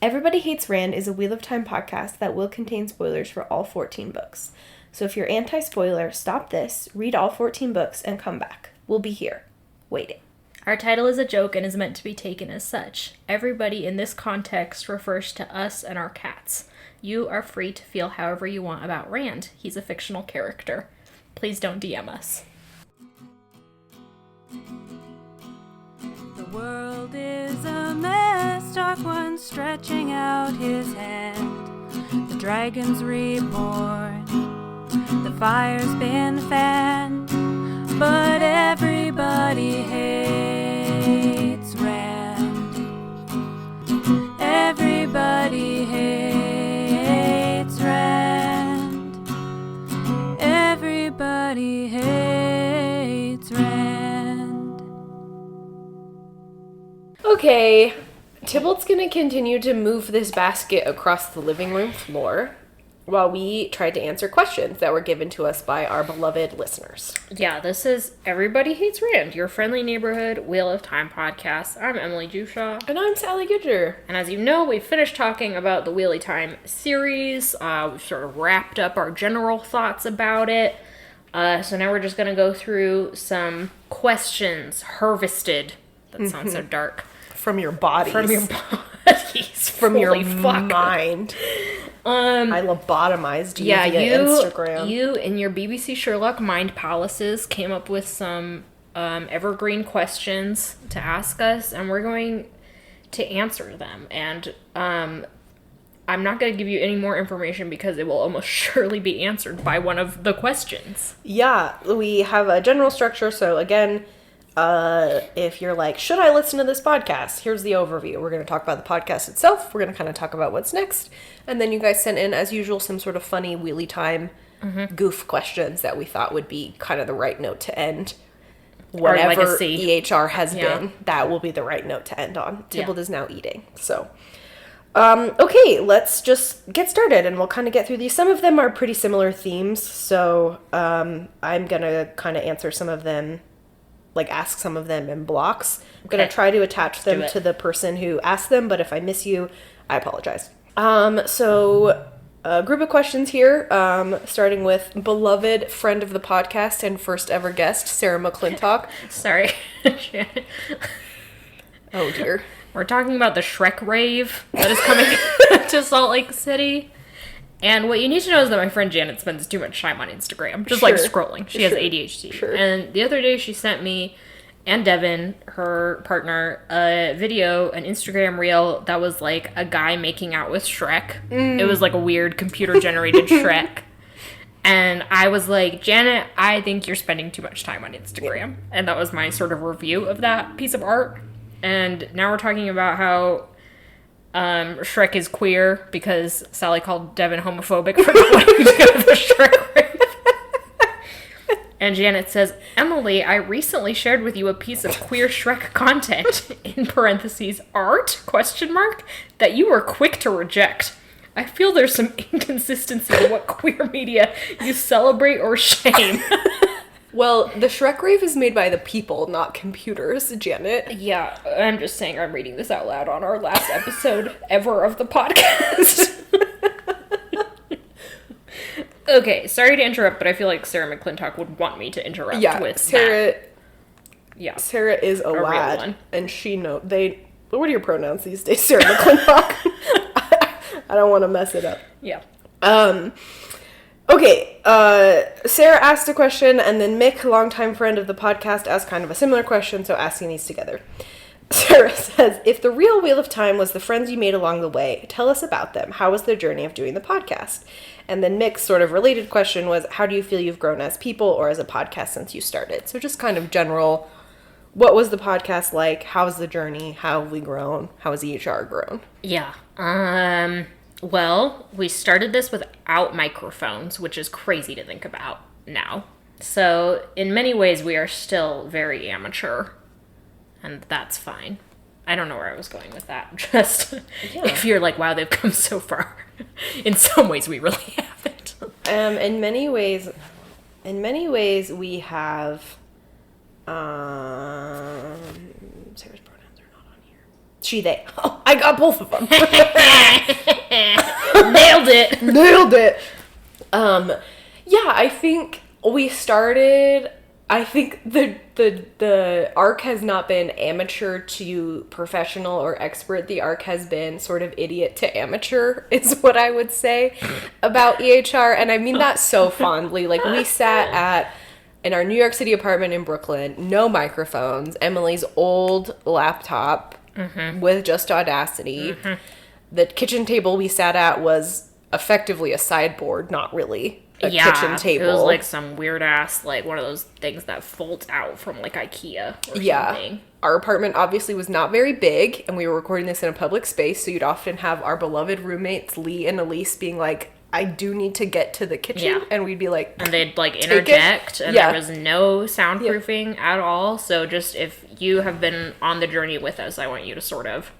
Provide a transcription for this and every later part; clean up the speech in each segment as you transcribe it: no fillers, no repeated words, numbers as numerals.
Everybody Hates Rand is a Wheel of Time podcast that will contain spoilers for all 14 books. So if you're anti-spoiler, stop this, read all 14 books, and come back. We'll be here, waiting. Our title is a joke and is meant to be taken as such. Everybody in this context refers to us and our cats. You are free to feel however you want about Rand. He's a fictional character. Please don't DM us. The world is a mess, Dark One stretching out his hand. The dragon's reborn, the fire's been fanned, but everybody hates Rand. Everybody hates Rand. Everybody hates Rand. Okay, Tybalt's gonna continue to move this basket across the living room floor while we tried to answer questions that were given to us by our beloved listeners. Yeah, this is Everybody Hates Rand, your friendly neighborhood Wheel of Time podcast. I'm Emily Jushaw. And I'm Sally Goodger. And as you know, we finished talking about the Wheel of Time series. We've sort of wrapped up our general thoughts about it. So now we're just going to go through some questions harvested. That sounds so dark. From your bodies. From your bodies. From your Holy fuck. mind. I lobotomized you via Instagram. You and your BBC Sherlock mind palaces came up with some evergreen questions to ask us, and we're going to answer them. And I'm not going to give you any more information because it will almost surely be answered by one of the questions. Yeah, we have a general structure, so again, if you're like, should I listen to this podcast? Here's the overview. We're going to talk about the podcast itself. We're going to kind of talk about what's next. And then you guys sent in, as usual, some sort of funny wheelie time goof questions that we thought would be kind of the right note to end. Whatever EHR has been, that will be the right note to end on. Tybalt is now eating. So, okay, let's just get started and we'll kind of get through these. Some of them are pretty similar themes. So, I'm going to kind of answer some of them, like ask some of them in blocks. I'm going to try to attach them to the person who asked them, but if I miss you, I apologize. So a group of questions here, starting with beloved friend of the podcast and first ever guest, Sarah McClintock. Sorry. Oh dear. We're talking about the Shrek rave that is coming to Salt Lake City. And what you need to know is that my friend Janet spends too much time on Instagram, just like scrolling. She has ADHD. And the other day she sent me and Devin, her partner, a video, an Instagram reel that was like a guy making out with Shrek. It was like a weird computer-generated Shrek. And I was like, Janet, I think you're spending too much time on Instagram. And that was my sort of review of that piece of art. And now we're talking about how Shrek is queer because Sally called Devin homophobic for not wanting to go to the Shrek rave. And Janet says, Emily, I recently shared with you a piece of queer Shrek content, in parentheses, art, question mark, that you were quick to reject. I feel there's some inconsistency in what queer media you celebrate or shame. Well, the Shrek rave is made by the people, not computers, Janet. Yeah, I'm just saying I'm reading this out loud on our last episode ever of the podcast. Okay, sorry to interrupt, but I feel like Sarah McClintock would want me to interrupt with Sarah. that. Yeah, Sarah is a lad, and she what are your pronouns these days, Sarah McClintock? I don't want to mess it up. Yeah. Okay, Sarah asked a question, and then Mick, longtime friend of the podcast, asked kind of a similar question, so asking these together. Sarah says, if the real Wheel of Time was the friends you made along the way, tell us about them. How was their journey of doing the podcast? And then Mick's sort of related question was, how do you feel you've grown as people or as a podcast since you started? So just kind of general, what was the podcast like? How's the journey? How have we grown? How has EHR grown? Yeah. Well, we started this without microphones, which is crazy to think about now. So in many ways, we are still very amateur, and that's fine. I don't know where I was going with that. Just if you're like, wow, they've come so far. In some ways, we really haven't. In many ways, we have. Sarah's pronouns are not on here. She, they. Oh, I got both of them. Nailed it. Nailed it. Yeah, I think we started, I think the arc has not been amateur to professional or expert. The arc has been sort of idiot to amateur, is what I would say about EHR. And I mean that so fondly. Like, we sat in our New York City apartment in Brooklyn, no microphones, Emily's old laptop with just Audacity. The kitchen table we sat at was effectively a sideboard, not really a kitchen table. It was like some weird ass, like one of those things that folds out from like IKEA or something. Our apartment obviously was not very big, and we were recording this in a public space, so you'd often have our beloved roommates, Lee and Elise, being like, I do need to get to the kitchen. And we'd be like, and they'd like interject, and there was no soundproofing at all. So just if you have been on the journey with us, I want you to sort of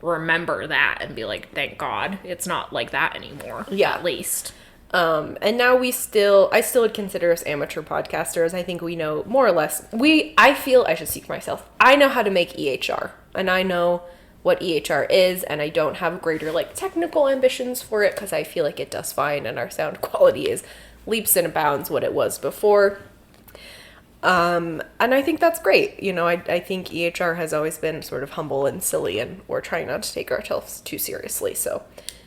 remember that and be like, thank God it's not like that anymore. At least. And now I still would consider us amateur podcasters. I think we know more or less. I feel I should speak for myself. I know how to make EHR, and I know what EHR is, and I don't have greater like technical ambitions for it because I feel like it does fine, and our sound quality is leaps and bounds what it was before. And I think that's great. You know, I think EHR has always been sort of humble and silly, and we're trying not to take ourselves too seriously, so.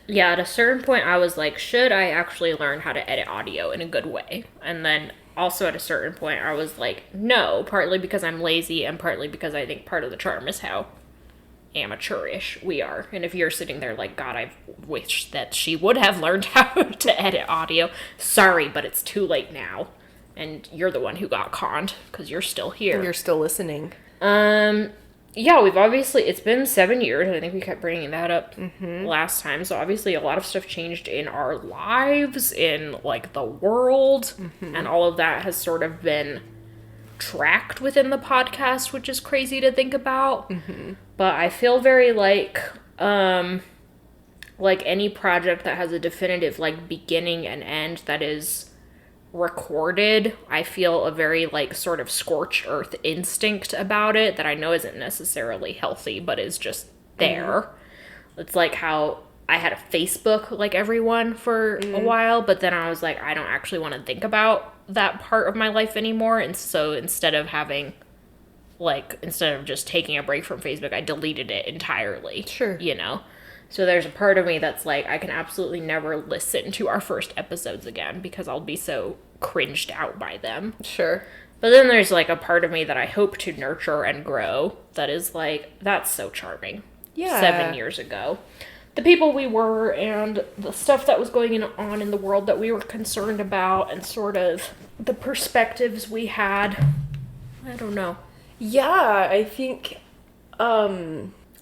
Yeah, at a certain point I was like, should I actually learn how to edit audio in a good way? And then also at a certain point I was like, no, partly because I'm lazy and partly because I think part of the charm is how amateurish we are. And if you're sitting there like, God, I wish that she would have learned how to edit audio. Sorry, but it's too late now. And you're the one who got conned because you're still here. You're still listening. Yeah, it's been 7 years. I think we kept bringing that up last time. So obviously a lot of stuff changed in our lives, in like the world, and all of that has sort of been tracked within the podcast, which is crazy to think about. But I feel very like any project that has a definitive like beginning and end that is recorded, I feel a very like sort of scorched earth instinct about it that I know isn't necessarily healthy, but is just there. It's like how I had a Facebook like everyone for a while, but then I was like, I don't actually want to think about that part of my life anymore. And so instead of just taking a break from Facebook, I deleted it entirely. Sure. You know? So there's a part of me that's like, I can absolutely never listen to our first episodes again because I'll be so cringed out by them. Sure. But then there's like a part of me that I hope to nurture and grow that is like, that's so charming. Yeah. 7 years ago. The people we were and the stuff that was going on in the world that we were concerned about and sort of the perspectives we had. I don't know. Yeah, I think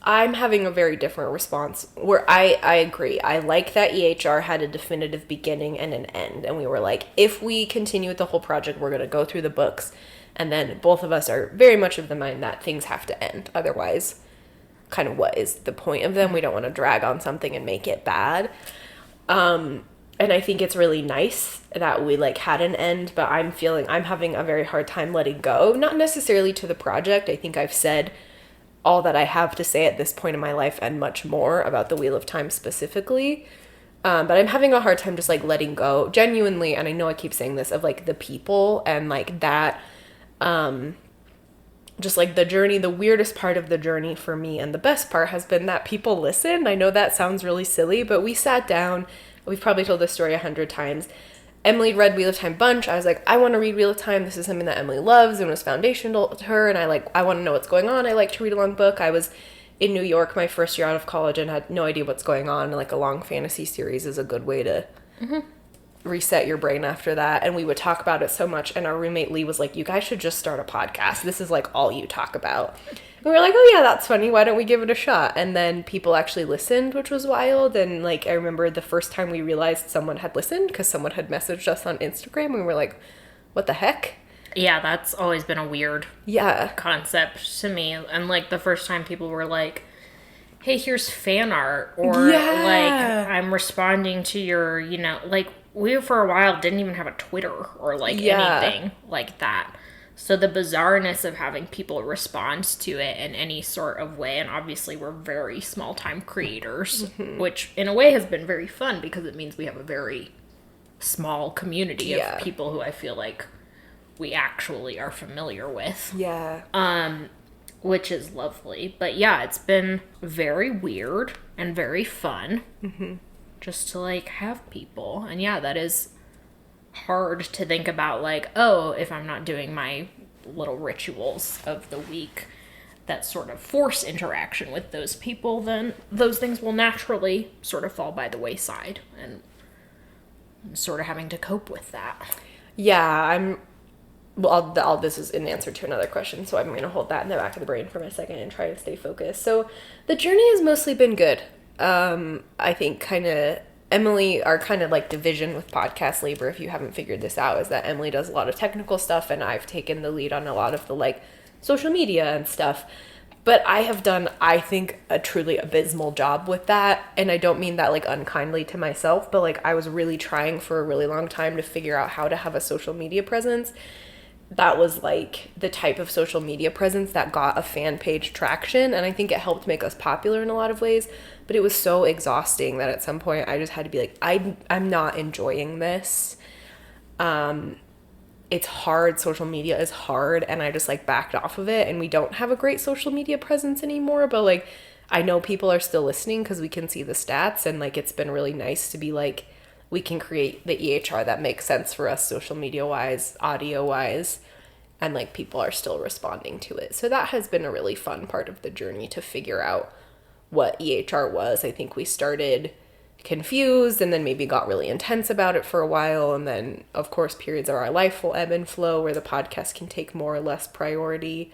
I'm having a very different response where I agree. I like that EHR had a definitive beginning and an end. And we were like, if we continue with the whole project, we're going to go through the books. And then both of us are very much of the mind that things have to end. Otherwise, kind of what is the point of them? We don't want to drag on something and make it bad. And I think it's really nice that we like had an end, but I'm having a very hard time letting go. Not necessarily to the project. I think I've said all that I have to say at this point in my life and much more about the Wheel of Time specifically. But I'm having a hard time just like letting go genuinely. And I know I keep saying this, of like the people and like that, just like the journey. The weirdest part of the journey for me and the best part has been that people listen. I know that sounds really silly, but we sat down, we've probably told this story 100 times. Emily read Wheel of Time bunch. I was like, I want to read Wheel of Time. This is something that Emily loves and was foundational to her. And I want to know what's going on. I like to read a long book. I was in New York my first year out of college and had no idea what's going on. And like a long fantasy series is a good way to reset your brain after that. And we would talk about it so much. And our roommate Lee was like, you guys should just start a podcast. This is like all you talk about. And we were like, oh yeah, that's funny. Why don't we give it a shot? And then people actually listened, which was wild. And like, I remember the first time we realized someone had listened because someone had messaged us on Instagram. We were like, what the heck? Yeah, that's always been a weird concept to me. And like the first time people were like, hey, here's fan art, or like I'm responding to your, like we for a while didn't even have a Twitter or like anything like that. So the bizarreness of having people respond to it in any sort of way, and obviously we're very small-time creators, which in a way has been very fun because it means we have a very small community of people who I feel like we actually are familiar with. Yeah. Which is lovely. But yeah, it's been very weird and very fun just to like have people. And yeah, that is hard to think about, like, oh, if I'm not doing my little rituals of the week that sort of force interaction with those people, then those things will naturally sort of fall by the wayside, and I'm sort of having to cope with that. Yeah, well, this is an answer to another question, so I'm going to hold that in the back of the brain for a second and try to stay focused. So the journey has mostly been good. I think kind of Emily, our kind of like division with podcast labor, if you haven't figured this out, is that Emily does a lot of technical stuff and I've taken the lead on a lot of the like social media and stuff. But I have done, I think, a truly abysmal job with that. And I don't mean that like unkindly to myself, but like I was really trying for a really long time to figure out how to have a social media presence that was like the type of social media presence that got a fan page traction. And I think it helped make us popular in a lot of ways. But it was so exhausting that at some point I just had to be like, I'm not enjoying this. It's hard. Social media is hard. And I just like backed off of it. And we don't have a great social media presence anymore. But like, I know people are still listening because we can see the stats. And like, it's been really nice to be like, we can create the EHR that makes sense for us social media wise, audio wise, and like people are still responding to it. So that has been a really fun part of the journey to figure out what EHR was. I think we started confused and then maybe got really intense about it for a while. And then of course periods of our life will ebb and flow where the podcast can take more or less priority.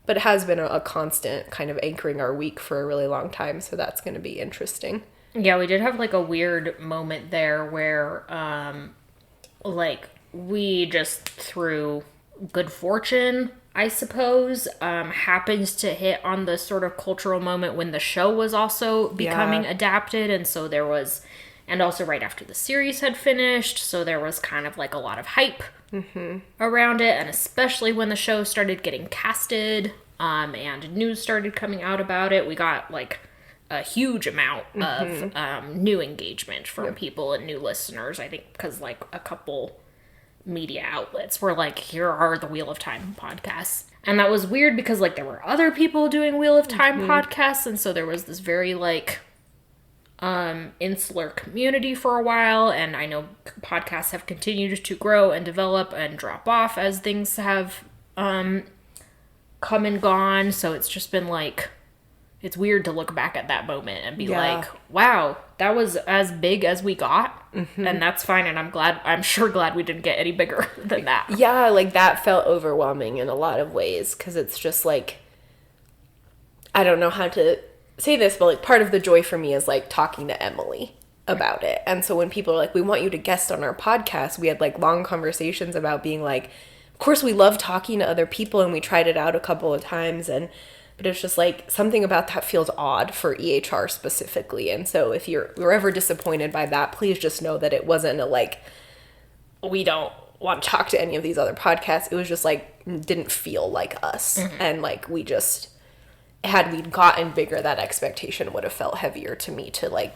But it has been a constant kind of anchoring our week for a really long time. So that's going to be interesting. Yeah, we did have like a weird moment there where like we just through good fortune, I suppose, happened to hit on the sort of cultural moment when the show was also becoming adapted. And so there was, and also right after the series had finished. So there was kind of like a lot of hype around it. And especially when the show started getting casted and news started coming out about it, we got like a huge amount of new engagement from people and new listeners. I think because like a couple media outlets were like, here are the Wheel of Time podcasts. And that was weird because like there were other people doing Wheel of Time podcasts. And so there was this very like insular community for a while. And I know podcasts have continued to grow and develop and drop off as things have come and gone. So it's just been like, it's weird to look back at that moment and be like, wow, that was as big as we got. And that's fine. And I'm sure glad we didn't get any bigger than that. Yeah, like that felt overwhelming in a lot of ways. Cause it's just like, I don't know how to say this, but like part of the joy for me is like talking to Emily about it. And so when people are like, we want you to guest on our podcast, we had like long conversations about being like, of course we love talking to other people and we tried it out a couple of times but it's just like something about that feels odd for EHR specifically. And so if you're ever disappointed by that, please just know that it wasn't a like, we don't want to talk to any of these other podcasts. It was just like, didn't feel like us. And like, we just, had we gotten bigger, that expectation would have felt heavier to me to like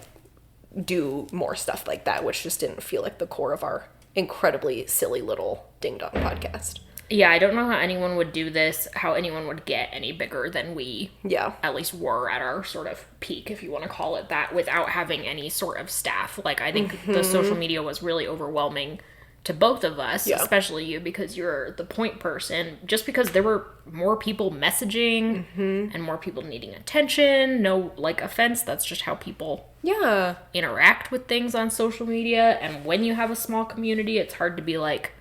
do more stuff like that, which just didn't feel like the core of our incredibly silly little ding dong podcast. Yeah, I don't know how anyone would do this, how anyone would get any bigger than we at least were at our sort of peak, if you want to call it that, without having any sort of staff. Like, I think the social media was really overwhelming to both of us, especially you, because you're the point person, just because there were more people messaging and more people needing attention. No, like, offense, that's just how people interact with things on social media. And when you have a small community, it's hard to be like,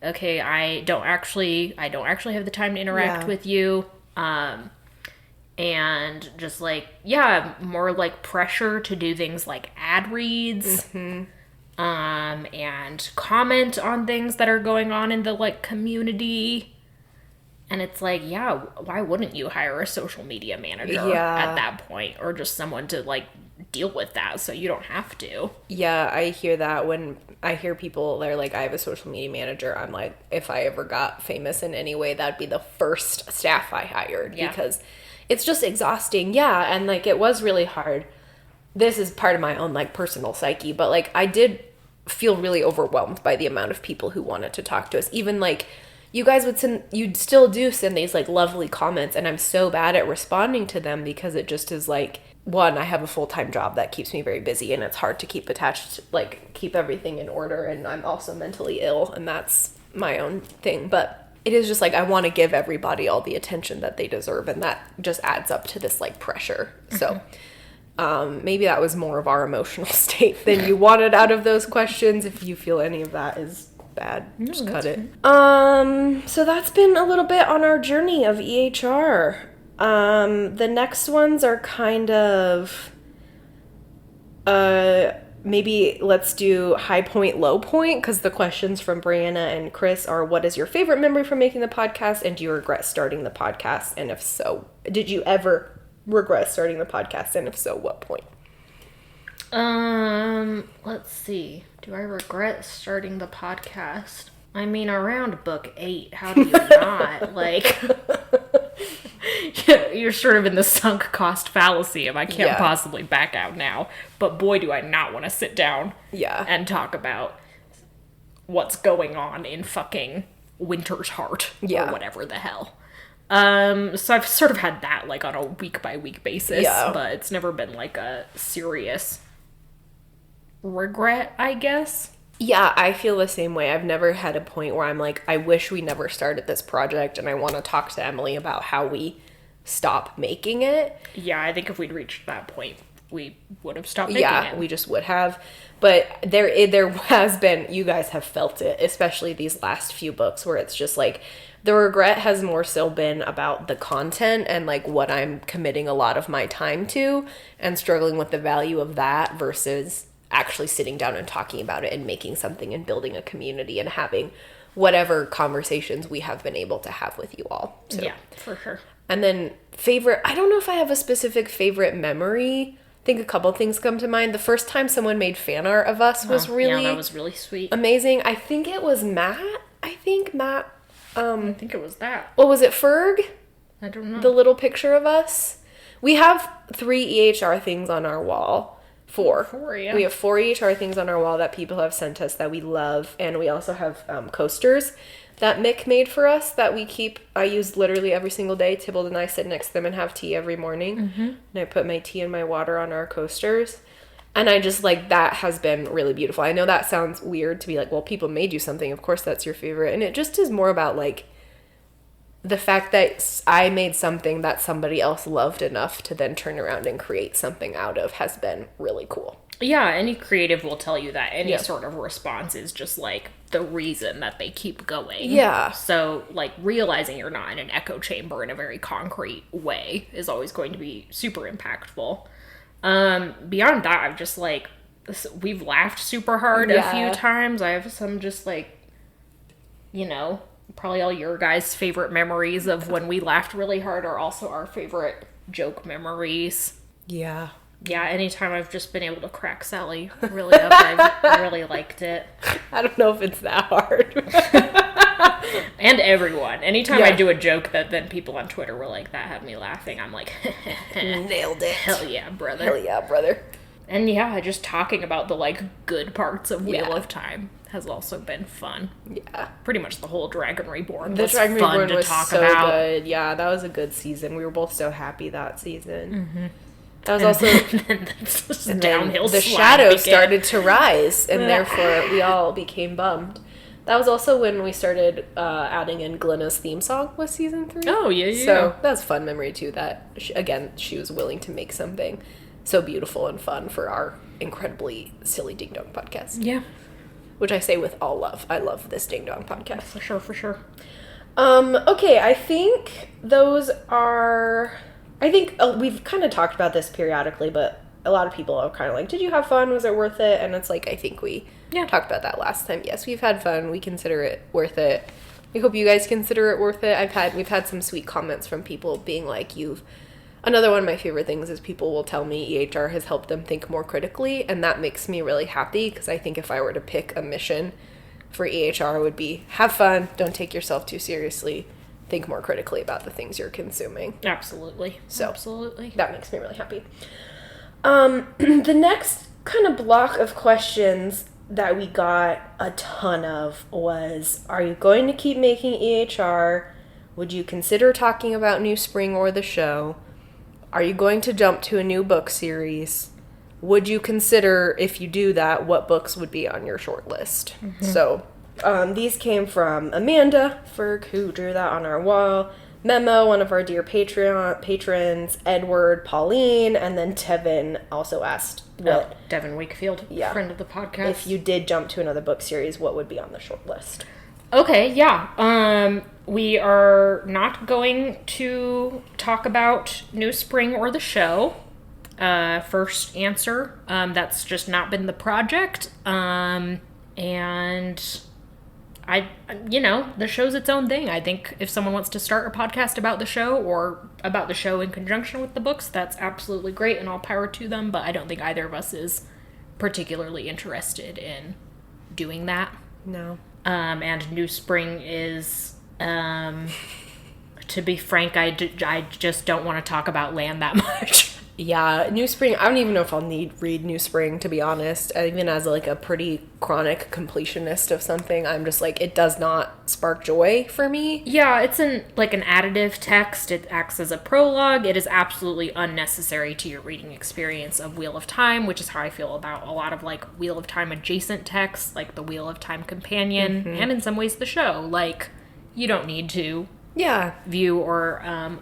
okay, I don't actually have the time to interact with you. And just like, more like pressure to do things like ad reads, and comment on things that are going on in the like community. And it's like, why wouldn't you hire a social media manager at that point? Or just someone to like deal with that, so you don't have to. Yeah, I hear that when I hear people, they're like, I have a social media manager. I'm like, if I ever got famous in any way, that'd be the first staff I hired, because it's just exhausting. Yeah, and like, it was really hard. This is part of my own like personal psyche, but like, I did feel really overwhelmed by the amount of people who wanted to talk to us. Even like, you guys would send, you'd still do send these like lovely comments, and I'm so bad at responding to them because it just is like, one, I have a full-time job that keeps me very busy, and it's hard to keep attached, like keep everything in order, and I'm also mentally ill, and that's my own thing. But it is just like, I want to give everybody all the attention that they deserve, and that just adds up to this like pressure. So maybe that was more of our emotional state than you wanted out of those questions. If you feel any of that is bad, just cut it. So that's been a little bit on our journey of EHR. The next ones are kind of, maybe let's do high point, low point, because the questions from Brianna and Chris are, what is your favorite memory from making the podcast, and do you regret starting the podcast? And if so, did you ever regret starting the podcast, and if so, what point? Let's see. Do I regret starting the podcast? I mean, around book 8, how do you not? Like, you're sort of in the sunk cost fallacy of I can't possibly back out now. But boy, do I not want to sit down and talk about what's going on in fucking Winter's Heart or whatever the hell. So I've sort of had that like on a week by week basis, but it's never been like a serious regret, I guess. Yeah, I feel the same way. I've never had a point where I'm like, I wish we never started this project, and I want to talk to Emily about how we stop making it. Yeah, I think if we'd reached that point, we would have stopped making it. Yeah, we just would have. But there has been, you guys have felt it, especially these last few books, where it's just like, the regret has more so been about the content and like what I'm committing a lot of my time to, and struggling with the value of that versus actually sitting down and talking about it and making something and building a community and having whatever conversations we have been able to have with you all. So. Yeah, for sure. And then favorite, I don't know if I have a specific favorite memory. I think a couple things come to mind. The first time someone made fan art of us was really... Yeah, that was really sweet. Amazing. I think it was Matt. I think it was that. Well, was it Ferg? I don't know. The little picture of us? We have 3 EHR things on our wall. 4. Yeah. We have 4 EHR things on our wall that people have sent us that we love. And we also have coasters that Mick made for us that we keep. I use literally every single day. Tybalt and I sit next to them and have tea every morning. Mm-hmm. And I put my tea and my water on our coasters. And I just like, that has been really beautiful. I know that sounds weird to be like, well, people made you something. Of course that's your favorite. And it just is more about like the fact that I made something that somebody else loved enough to then turn around and create something out of has been really cool. Yeah, any creative will tell you that any sort of response is just like the reason that they keep going. Yeah. So like realizing you're not in an echo chamber in a very concrete way is always going to be super impactful. Beyond that, I've just like, we've laughed super hard a few times. I have some just like, you know, probably all your guys' favorite memories of when we laughed really hard are also our favorite joke memories. Yeah. Yeah, anytime I've just been able to crack Sally really up, I've really liked it. I don't know if it's that hard. And everyone. Anytime I do a joke that then people on Twitter were like, that had me laughing, I'm like, nailed it. Hell yeah, brother. Hell yeah, brother. And yeah, just talking about the like good parts of Wheel of Time has also been fun. Yeah. Pretty much the whole Dragon Reborn was fun Reborn to was talk so about. Good. Yeah, that was a good season. We were both so happy that season. Mm-hmm. That was also downhill. The shadow started to rise, and therefore we all became bummed. That was also when we started adding in Glenna's theme song with season 3. Oh, yeah. So that's a fun memory, too, that, she was willing to make something so beautiful and fun for our incredibly silly Ding Dong podcast. Yeah. Which I say with all love. I love this Ding Dong podcast. For sure. Okay, I think those are... we've kind of talked about this periodically, but a lot of people are kind of like, did you have fun? Was it worth it? And it's like, I think we talked about that last time. Yes, we've had fun. We consider it worth it. We hope you guys consider it worth it. We've had some sweet comments from people being like, you've Another one of my favorite things is people will tell me EHR has helped them think more critically, and that makes me really happy because I think if I were to pick a mission for EHR, it would be have fun, don't take yourself too seriously, think more critically about the things you're consuming. Absolutely. So absolutely. That makes me really happy. The next kind of block of questions that we got a ton of was, are you going to keep making EHR? Would you consider talking about New Spring or the show? Are you going to jump to a new book series? Would you consider, if you do that, what books would be on your short list? Mm-hmm. So these came from Amanda Ferg, who drew that on our wall, Memo, one of our dear patrons, Edward, Pauline, and then Tevin also asked what... Devin Wakefield, friend of the podcast. If you did jump to another book series, what would be on the short list? Okay, yeah. We are not going to talk about New Spring or the show. First answer. That's just not been the project. And the show's its own thing. I think if someone wants to start a podcast about the show or about the show in conjunction with the books, that's absolutely great and all power to them. But I don't think either of us is particularly interested in doing that. No. And New Spring is, to be frank, I just don't want to talk about land that much. Yeah, New Spring, I don't even know if I'll read New Spring, to be honest. Even as like a pretty chronic completionist of something, I'm just like, it does not spark joy for me. Yeah, it's an additive text. It acts as a prologue. It is absolutely unnecessary to your reading experience of Wheel of Time, which is how I feel about a lot of like Wheel of Time adjacent texts, like the Wheel of Time Companion, and in some ways the show. Like, you don't need to view or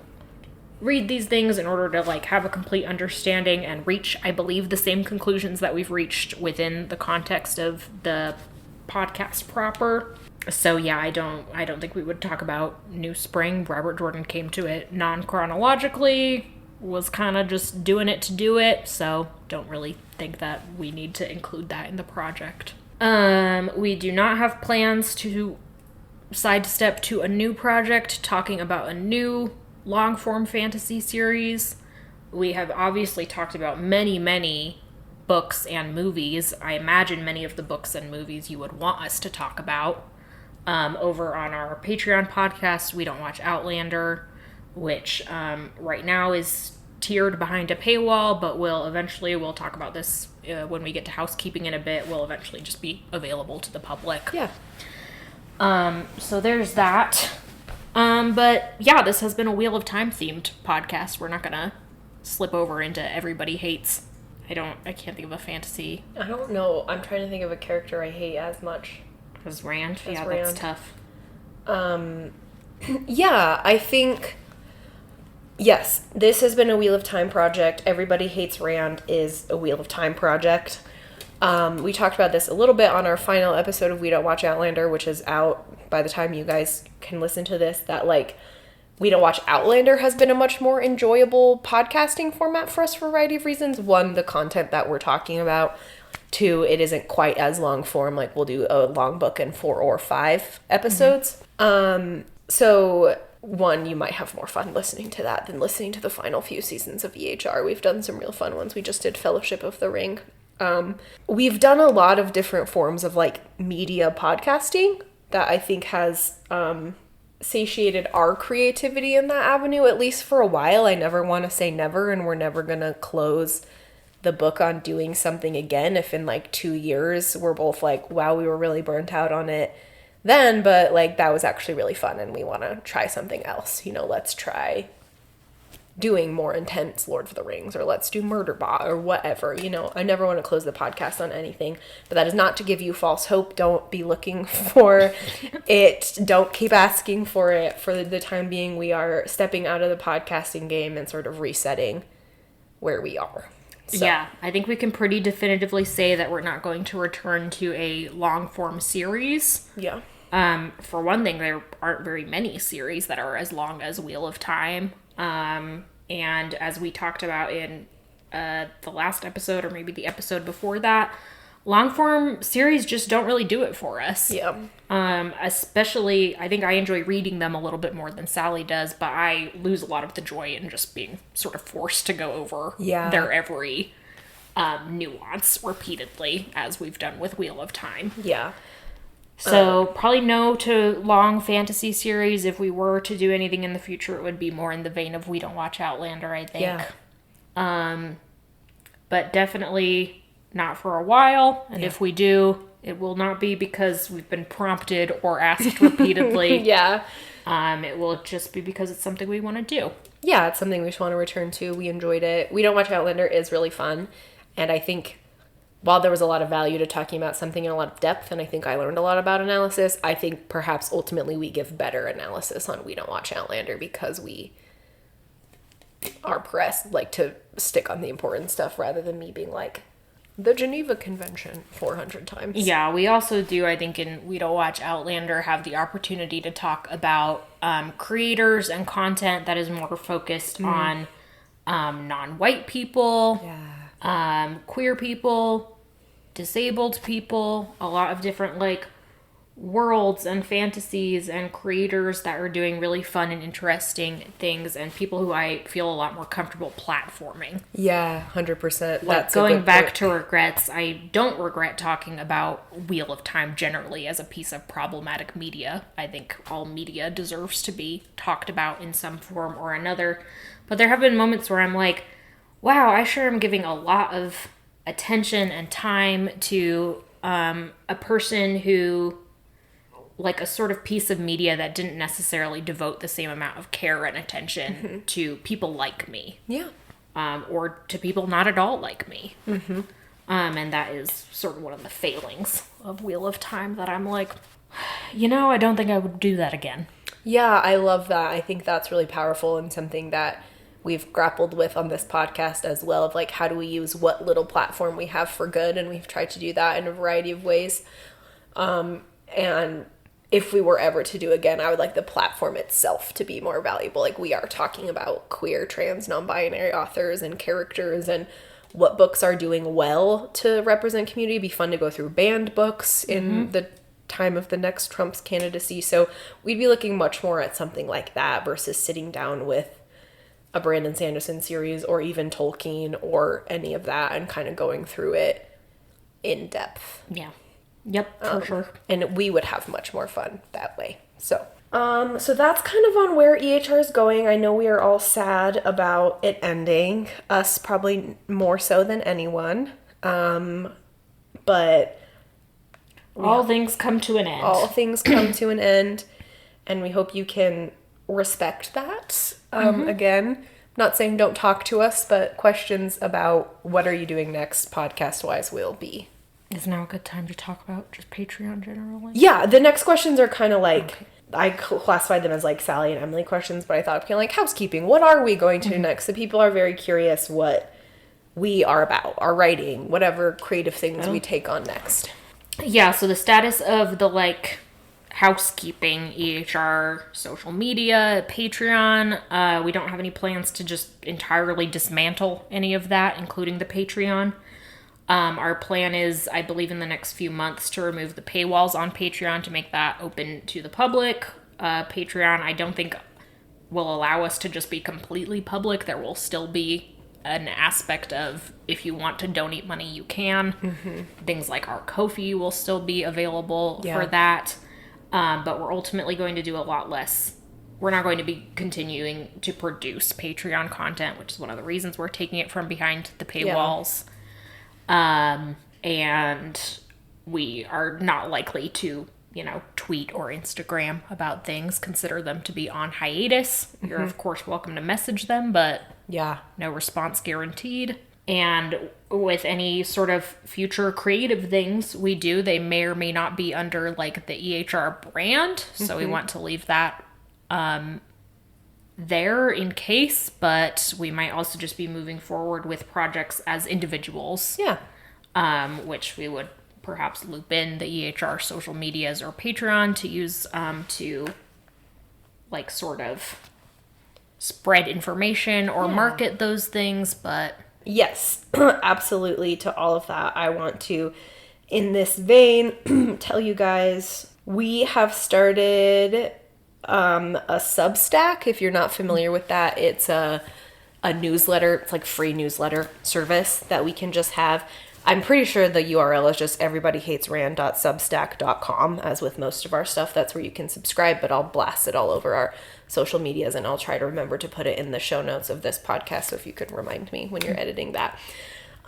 read these things in order to like have a complete understanding and reach, I believe, the same conclusions that we've reached within the context of the podcast proper. So yeah, I don't think we would talk about New Spring. Robert Jordan came to it non-chronologically, was kind of just doing it to do it, so don't really think that we need to include that in the project. We do not have plans to sidestep to a new project talking about a new long-form fantasy series. We have obviously talked about many books and movies. I imagine many of the books and movies you would want us to talk about. Over on our Patreon podcast, We Don't Watch Outlander, which right now is tiered behind a paywall, but we'll talk about this when we get to housekeeping in a bit. Will eventually just be available to the public. Yeah. So there's that. But yeah, this has been a Wheel of Time themed podcast. We're not gonna slip over into everybody hates. I can't think of a fantasy. I don't know. I'm trying to think of a character I hate as much. As Rand? Yeah, Rand. That's tough. Yeah, I think, yes, this has been a Wheel of Time project. Everybody Hates Rand is a Wheel of Time project. We talked about this a little bit on our final episode of We Don't Watch Outlander, which is out by the time you guys can listen to this, that like We Don't Watch Outlander has been a much more enjoyable podcasting format for us for a variety of reasons. One, the content that we're talking about. Two, it isn't quite as long form, like we'll do a long book in 4 or 5 episodes. So one, you might have more fun listening to that than listening to the final few seasons of EHR. We've done some real fun ones. We just did Fellowship of the Ring. We've done a lot of different forms of like media podcasting that I think has satiated our creativity in that avenue, at least for a while. I never want to say never, and we're never going to close the book on doing something again if in like 2 years we're both like, wow, we were really burnt out on it then, but like that was actually really fun and we want to try something else. Let's try doing more intense Lord of the Rings, or let's do Murderbot or whatever. I never want to close the podcast on anything, but that is not to give you false hope. Don't be looking for it. Don't keep asking for it. For the time being, we are stepping out of the podcasting game and sort of resetting where we are. So. Yeah, I think we can pretty definitively say that we're not going to return to a long-form series. Yeah. For one thing, there aren't very many series that are as long as Wheel of Time. And as we talked about in the last episode, or maybe the episode before that, long form series just don't really do it for us. Yeah. Especially, I think I enjoy reading them a little bit more than Sally does, but I lose a lot of the joy in just being sort of forced to go over their every nuance repeatedly, as we've done with Wheel of Time. Yeah. So probably no to long fantasy series. If we were to do anything in the future, it would be more in the vein of we don't watch Outlander, I think. Yeah. But definitely not for a while. And if we do, it will not be because we've been prompted or asked repeatedly. Yeah. It will just be because it's something we want to do. Yeah, it's something we just want to return to. We enjoyed it. We Don't Watch Outlander is really fun. And I think while there was a lot of value to talking about something in a lot of depth, and I think I learned a lot about analysis, I think perhaps ultimately we give better analysis on We Don't Watch Outlander because we are pressed like to stick on the important stuff rather than me being like, the Geneva Convention 400 times. Yeah, we also do, I think, in We Don't Watch Outlander, have the opportunity to talk about creators and content that is more focused on non-white people, queer people, disabled people, a lot of different, like, worlds and fantasies and creators that are doing really fun and interesting things, and people who I feel a lot more comfortable platforming. Yeah, 100%. Like, going back to regrets, I don't regret talking about Wheel of Time generally as a piece of problematic media. I think all media deserves to be talked about in some form or another. But there have been moments where I'm like, wow, I sure am giving a lot of attention and time to a person who, like, a sort of piece of media that didn't necessarily devote the same amount of care and attention to people like me. Yeah. Or to people not at all like me. And that is sort of one of the failings of Wheel of Time that I'm like, I don't think I would do that again. Yeah, I love that. I think that's really powerful and something that we've grappled with on this podcast as well, of like, how do we use what little platform we have for good? And we've tried to do that in a variety of ways. And if we were ever to do again, I would like the platform itself to be more valuable. Like, we are talking about queer, trans, non-binary authors and characters and what books are doing well to represent community. It'd be fun to go through banned books in the time of the next Trump's candidacy. So we'd be looking much more at something like that versus sitting down with a Brandon Sanderson series or even Tolkien or any of that and kind of going through it in depth. Yeah. Yep, for sure. And we would have much more fun that way. So that's kind of on where EHR is going. I know we are all sad about it ending, us probably more so than anyone. But all things come to an end. All things come to an end, and we hope you can respect that. Again, not saying don't talk to us, but questions about what are you doing next podcast-wise will be. Is now a good time to talk about just Patreon generally? Yeah, the next questions are kind of like, I classified them as like Sally and Emily questions, but I thought kind of like housekeeping. What are we going to do next? So people are very curious what we are about, our writing, whatever creative things we take on next. Yeah, so the status of the, like, housekeeping, EHR, social media, Patreon, we don't have any plans to just entirely dismantle any of that, including the Patreon. Our plan is, I believe, in the next few months to remove the paywalls on Patreon to make that open to the public. Patreon, I don't think will allow us to just be completely public. There will still be an aspect of, if you want to donate money, you can. Things like our Ko-fi will still be available for that. But we're ultimately going to do a lot less. We're not going to be continuing to produce Patreon content, which is one of the reasons we're taking it from behind the paywalls. And we are not likely to, tweet or Instagram about things, consider them to be on hiatus. You're, of course, welcome to message them, but no response guaranteed. And with any sort of future creative things we do, they may or may not be under, like, the EHR brand. So we want to leave that there in case, but we might also just be moving forward with projects as individuals. Which we would perhaps loop in the EHR social medias or Patreon to use to, like, sort of spread information or market those things, but... Yes, absolutely. To all of that, I want to in this vein, tell you guys, we have started a Substack. If you're not familiar with that, it's a newsletter. It's like free newsletter service that we can just have. I'm pretty sure the URL is just everybodyhatesrand.substack.com. As with most of our stuff, that's where you can subscribe, but I'll blast it all over our social medias, and I'll try to remember to put it in the show notes of this podcast, so if you could remind me when you're editing that.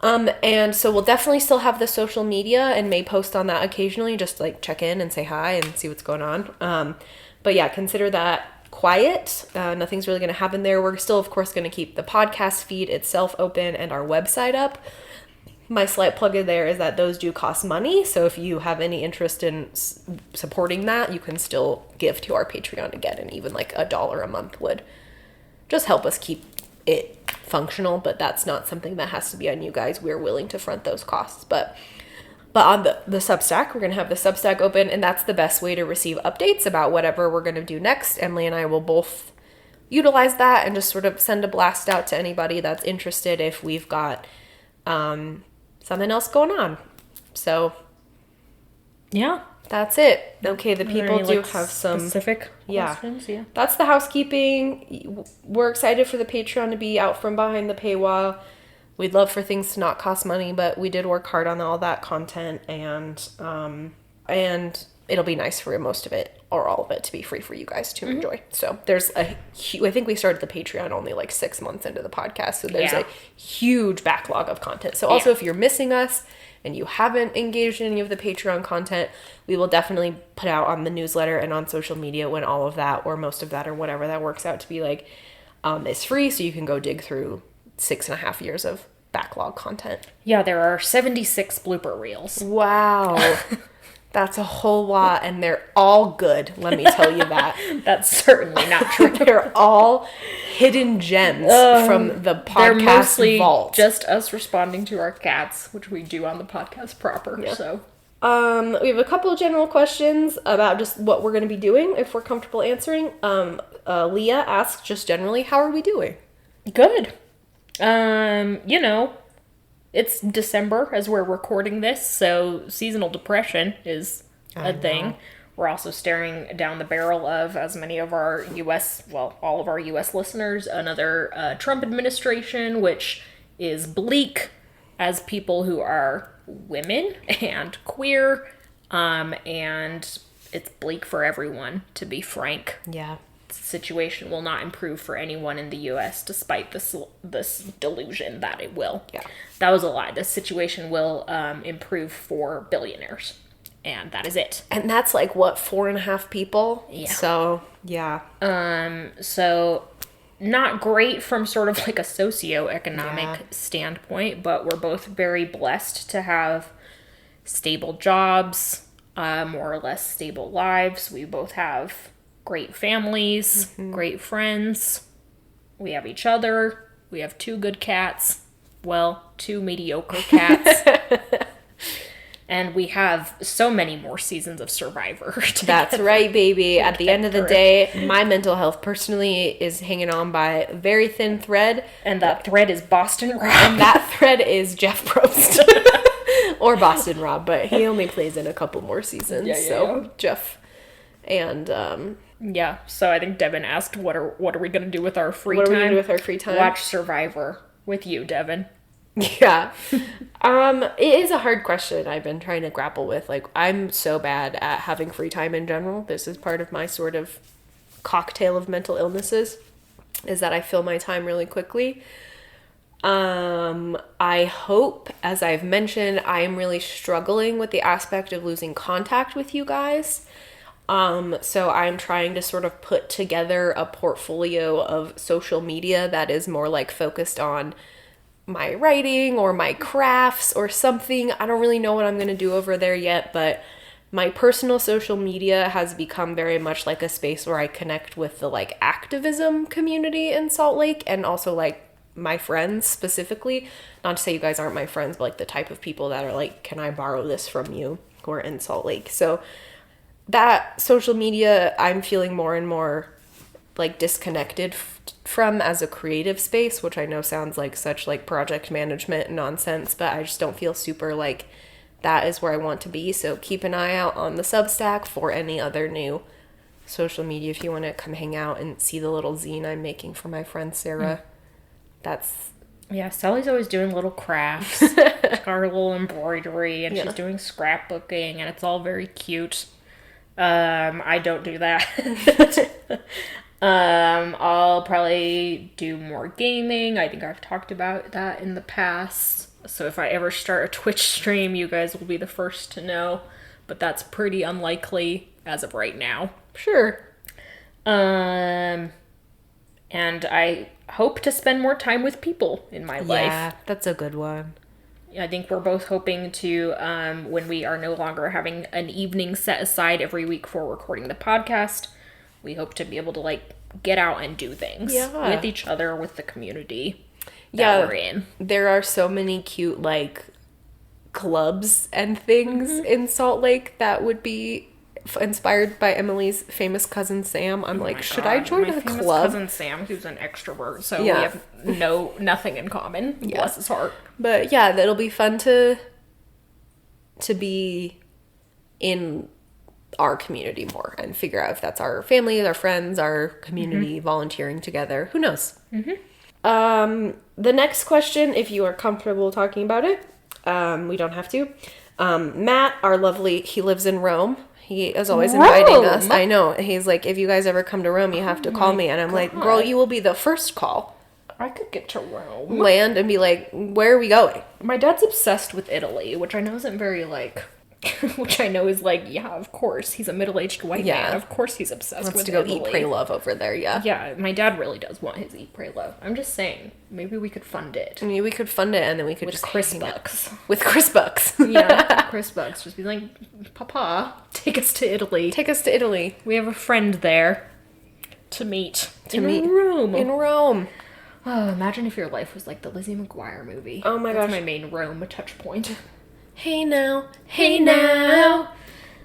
And so we'll definitely still have the social media and may post on that occasionally, just like check in and say hi and see what's going on. But yeah, consider that quiet. Nothing's really going to happen there. We're still, of course, going to keep the podcast feed itself open and our website up. My slight plug in there is that those do cost money. So if you have any interest in supporting that, you can still give to our Patreon again. And even like $1 a month would just help us keep it functional. But that's not something that has to be on you guys. We're willing to front those costs. But on the Substack, we're going to have the Substack open. And that's the best way to receive updates about whatever we're going to do next. Emily and I will both utilize that and just sort of send a blast out to anybody that's interested if we've got something else going on. So yeah, that's it. Okay, the Are there people any, do like, have some specific questions. Yeah. That's the housekeeping. We're excited for the Patreon to be out from behind the paywall. We'd love for things to not cost money, but we did work hard on all that content, and it'll be nice for most of it or all of it to be free for you guys to enjoy. So there's I think we started the Patreon only like 6 months into the podcast, so there's a huge backlog of content. So also if you're missing us and you haven't engaged in any of the Patreon content, we will definitely put out on the newsletter and on social media when all of that or most of that or whatever that works out to be like is free, so you can go dig through 6.5 years of backlog content. Yeah, there are 76 blooper reels. Wow. That's a whole lot, and they're all good, let me tell you that. That's certainly not true. They're all hidden gems from the podcast They're mostly vault. just us responding to our cats, which we do on the podcast proper. Yeah. So we have a couple of general questions about just what we're going to be doing, if we're comfortable answering. Leah asks, just generally, how are we doing? good. It's December as we're recording this, so seasonal depression is a thing. We're also staring down the barrel of, as many of our all of our U.S. listeners, another Trump administration, which is bleak as people who are women and queer, and it's bleak for everyone, to be frank. Yeah. Situation will not improve for anyone in the U.S. despite this delusion that it will. Yeah. That was a lie. This situation will improve for billionaires, and that is it. And that's like, what, 4.5 people? Yeah. So, yeah. So not great from sort of like a socioeconomic standpoint, but we're both very blessed to have stable jobs, more or less stable lives. We both have great families, great friends. We have each other. We have 2 good cats. Well, 2 mediocre cats. And we have so many more seasons of Survivor. That's right, baby. At the end of the day, my mental health personally is hanging on by a very thin thread. And that thread is Boston Rob. And that thread is Jeff Probst. Or Boston Rob, but he only plays in a couple more seasons. So Jeff and yeah, so I think Devin asked, what are we going to do with our free time? What are we going to do with our free time? Watch Survivor with you, Devin. Yeah. It is a hard question I've been trying to grapple with. Like, I'm so bad at having free time in general. This is part of my sort of cocktail of mental illnesses, is that I fill my time really quickly. I hope, as I've mentioned, I am really struggling with the aspect of losing contact with you guys. So I'm trying to sort of put together a portfolio of social media that is more like focused on my writing or my crafts or something. I don't really know what I'm going to do over there yet, but my personal social media has become very much like a space where I connect with the like activism community in Salt Lake, and also like my friends specifically. Not to say you guys aren't my friends, but like the type of people that are like, can I borrow this from you, who are in Salt Lake? So that social media I'm feeling more and more like disconnected from as a creative space, which I know sounds like such like project management nonsense, but I just don't feel super like that is where I want to be. So keep an eye out on the Substack for any other new social media if you want to come hang out and see the little zine I'm making for my friend Sarah. That's... Yeah, Sally's always doing little crafts. She's got her little embroidery, and she's doing scrapbooking, and it's all very cute. I don't do that. I'll probably do more gaming. I think I've talked about that in the past. So if I ever start a Twitch stream, you guys will be the first to know. But that's pretty unlikely as of right now. Sure. And I hope to spend more time with people in my life. Yeah, that's a good one. I think we're both hoping to, when we are no longer having an evening set aside every week for recording the podcast, we hope to be able to, like, get out and do things with each other, with the community that we're in. There are so many cute, like, clubs and things in Salt Lake that would be inspired by Emily's famous cousin Sam. I'm like, should I join a famous club? Cousin Sam, who's an extrovert, so we have nothing in common. Bless his heart. But yeah, that'll be fun to be in our community more and figure out if that's our family, our friends, our community volunteering together. Who knows? The next question, if you are comfortable talking about it, we don't have to. Matt, he lives in Rome. He is always inviting us. I know. He's like, if you guys ever come to Rome, you have to call me. And I'm like, girl, you will be the first call. I could get to Rome. Land and be like, where are we going? My dad's obsessed with Italy, which I know isn't very, like... which I know is like, yeah, of course. He's a middle-aged white man. Of course he's obsessed with Italy. Let's go eat, pray, love over there, yeah. Yeah, my dad really does want his eat, pray, love. I'm just saying, maybe we could fund it. I mean, we could fund it and then we could with just Chris Bucks. With Chris Bucks. Yeah, Chris Bucks. Just be like, Papa, take us to Italy. Take us to Italy. We have a friend there to meet. In Rome. In Rome. Oh, imagine if your life was like the Lizzie McGuire movie. Oh my gosh. That's my main Rome touch point. Hey now. Hey now.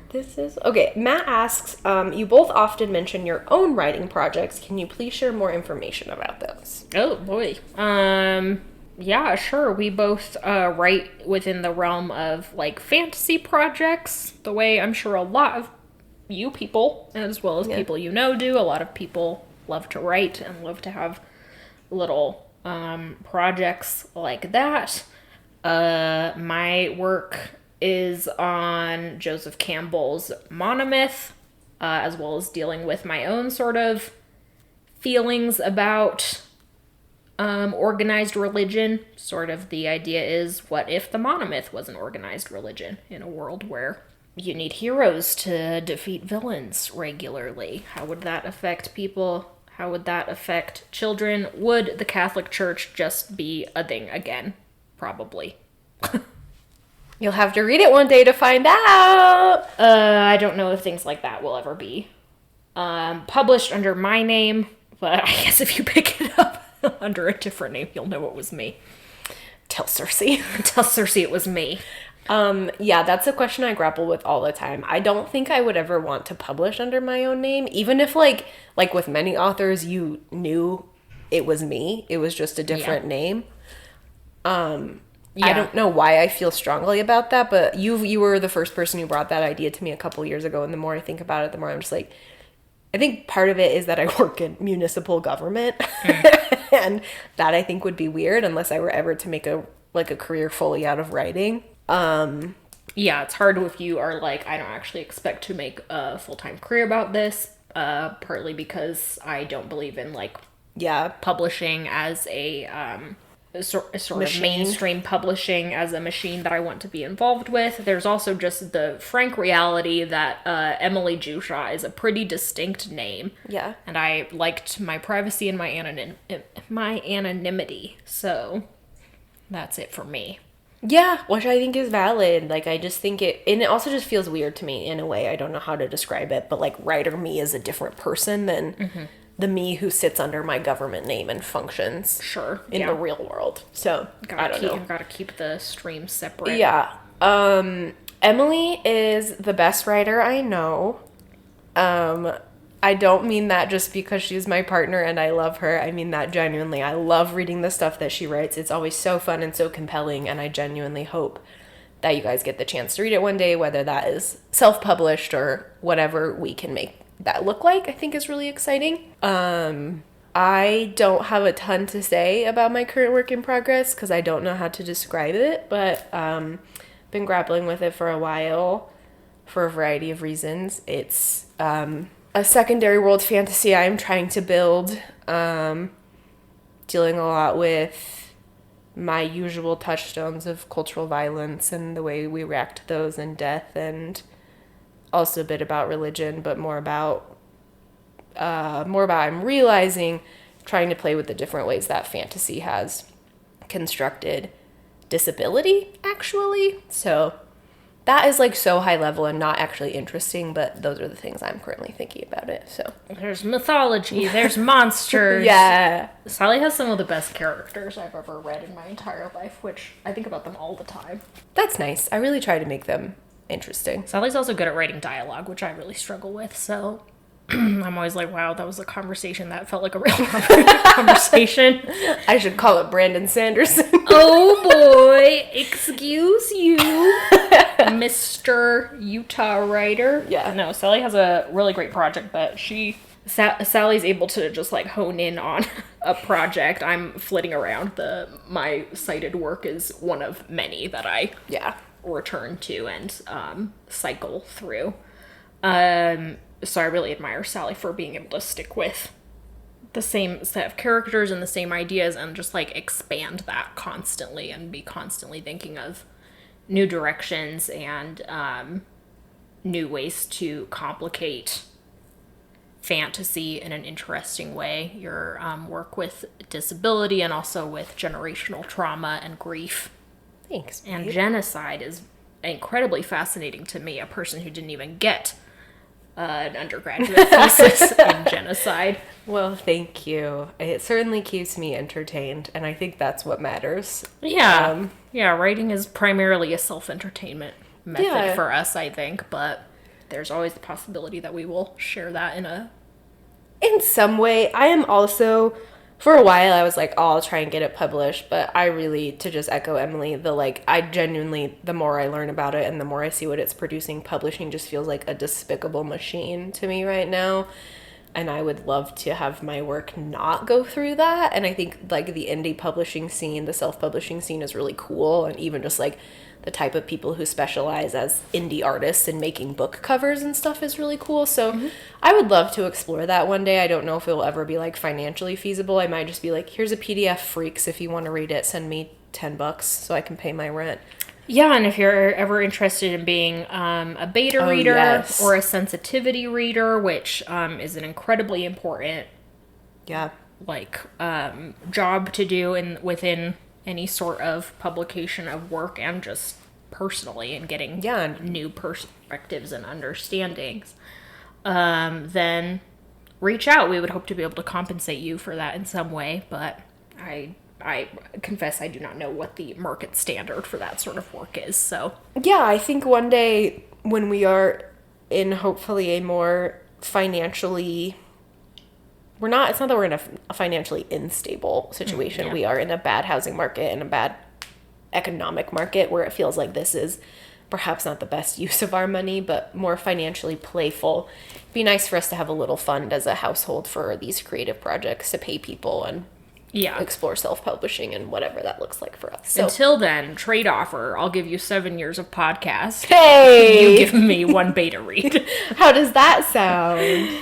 This is... Okay, Matt asks, you both often mention your own writing projects. Can you please share more information about those? Oh, boy. Yeah, sure. We both write within the realm of, like, fantasy projects, the way I'm sure a lot of you people, as well as people you know, do. A lot of people love to write and love to have little projects like that. My work is on Joseph Campbell's monomyth, as well as dealing with my own sort of feelings about organized religion. Sort of the idea is, what if the monomyth was an organized religion in a world where you need heroes to defeat villains regularly? How would that affect people? How would that affect children? Would the Catholic Church just be a thing again? Probably. You'll have to read it one day to find out. I don't know if things like that will ever be published under my name, but I guess if you pick it up under a different name, you'll know it was me. Tell Cersei. Tell Cersei it was me. Yeah, that's a question I grapple with all the time. I don't think I would ever want to publish under my own name, even if like with many authors, you knew it was me. It was just a different name. I don't know why I feel strongly about that, but you were the first person who brought that idea to me a couple years ago, and the more I think about it, the more I'm just like, I think part of it is that I work in municipal government, and that I think would be weird unless I were ever to make a career fully out of writing. Yeah, it's hard if you are like, I don't actually expect to make a full-time career about this, partly because I don't believe in publishing as a sort of mainstream publishing as a machine that I want to be involved with. There's also just the frank reality that Emily Jusha is a pretty distinct name. Yeah. And I liked my privacy and my anonymity. So that's it for me. Yeah, which I think is valid. Like, I just think and it also just feels weird to me in a way. I don't know how to describe it, but like writer me is a different person than the me who sits under my government name and functions in the real world. So, I don't know. Gotta keep the streams separate. Yeah. Emily is the best writer I know. I don't mean that just because she's my partner and I love her. I mean that genuinely. I love reading the stuff that she writes. It's always so fun and so compelling, and I genuinely hope that you guys get the chance to read it one day, whether that is self-published or whatever we can make that look like, I think is really exciting. I don't have a ton to say about my current work in progress because I don't know how to describe it, but been grappling with it for a while for a variety of reasons. It's a secondary world fantasy I'm trying to build, dealing a lot with my usual touchstones of cultural violence and the way we react to those and death, and also a bit about religion, but more about I'm realizing trying to play with the different ways that fantasy has constructed disability, actually. So that is like so high level and not actually interesting, but those are the things I'm currently thinking about it. So there's mythology, there's monsters. Yeah. Sally has some of the best characters I've ever read in my entire life, which I think about them all the time. That's nice. I really try to make them interesting. Sally's also good at writing dialogue, which I really struggle with, so I'm always like, wow, that was a conversation that felt like a real conversation. I should call it Brandon Sanderson. Oh boy, excuse you, Mr. Utah writer. Yeah. No, Sally has a really great project that Sally's able to just like hone in on a project. I'm flitting around. My cited work is one of many that I return to and cycle through. So I really admire Sally for being able to stick with the same set of characters and the same ideas and just like expand that constantly and be constantly thinking of new directions and new ways to complicate fantasy in an interesting way. Your work with disability and also with generational trauma and grief. Thanks. And genocide is incredibly fascinating to me, a person who didn't even get an undergraduate thesis in genocide. Well, thank you. It certainly keeps me entertained, and I think that's what matters. Yeah. Writing is primarily a self-entertainment method for us, I think, but there's always the possibility that we will share that in some way. I am also, for a while, I was like, oh, I'll try and get it published, but I really, to just echo Emily, I genuinely, the more I learn about it and the more I see what it's producing, publishing just feels like a despicable machine to me right now. And I would love to have my work not go through that. And I think like the indie publishing scene, the self-publishing scene is really cool. And even just like the type of people who specialize as indie artists in making book covers and stuff is really cool. So I would love to explore that one day. I don't know if it will ever be like financially feasible. I might just be like, here's a PDF, freaks. If you want to read it, send me $10 so I can pay my rent. Yeah, and if you're ever interested in being a beta reader or a sensitivity reader, which is an incredibly important job to do within any sort of publication of work and just personally and getting new perspectives and understandings, then reach out. We would hope to be able to compensate you for that in some way, but I confess I do not know what the market standard for that sort of work is, so. Yeah, I think one day when we are in hopefully a more financially... it's not that we're in a financially unstable situation. We are in a bad housing market and a bad economic market where it feels like this is perhaps not the best use of our money, but more financially playful. It'd be nice for us to have a little fund as a household for these creative projects to pay people and explore self-publishing and whatever that looks like for us. So, until then, trade offer. I'll give you 7 years of podcast. Hey! You give me one beta read. How does that sound?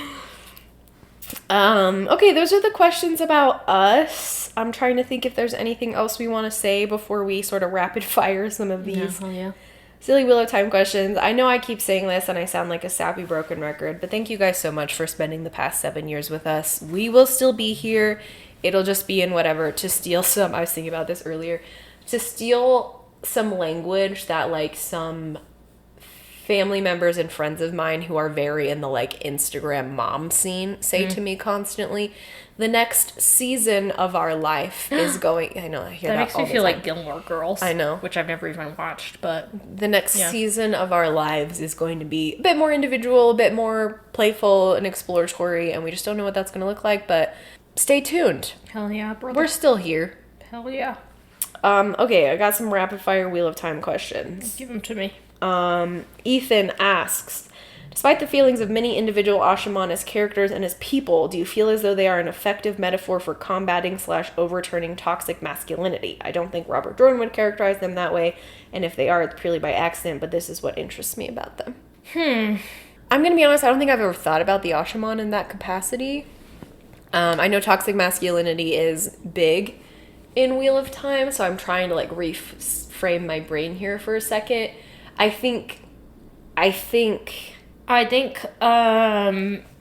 Okay, those are the questions about us. I'm trying to think if there's anything else we want to say before we sort of rapid fire some of these silly Wheel of Time questions. I know I keep saying this and I sound like a sappy broken record, but thank you guys so much for spending the past 7 years with us. We will still be here. It'll just be in whatever, to steal some, I was thinking about this earlier, to steal some language that like some family members and friends of mine who are very in the like Instagram mom scene say to me constantly. The next season of our life is going... I know, I hear that makes all me the feel time. Like Gilmore Girls. I know. Which I've never even watched, but... The next season of our lives is going to be a bit more individual, a bit more playful and exploratory, and we just don't know what that's going to look like, but stay tuned. Hell yeah, brother. We're still here. Hell yeah. Okay, I got some rapid fire Wheel of Time questions. Give them to me. Ethan asks, despite the feelings of many individual Ashaman as characters and as people, do you feel as though they are an effective metaphor for combating / overturning toxic masculinity? I don't think Robert Jordan would characterize them that way, and if they are, it's purely by accident, but this is what interests me about them. I'm going to be honest, I don't think I've ever thought about the Ashaman in that capacity. I know toxic masculinity is big in Wheel of Time, so I'm trying to like reframe my brain here for a second. I think the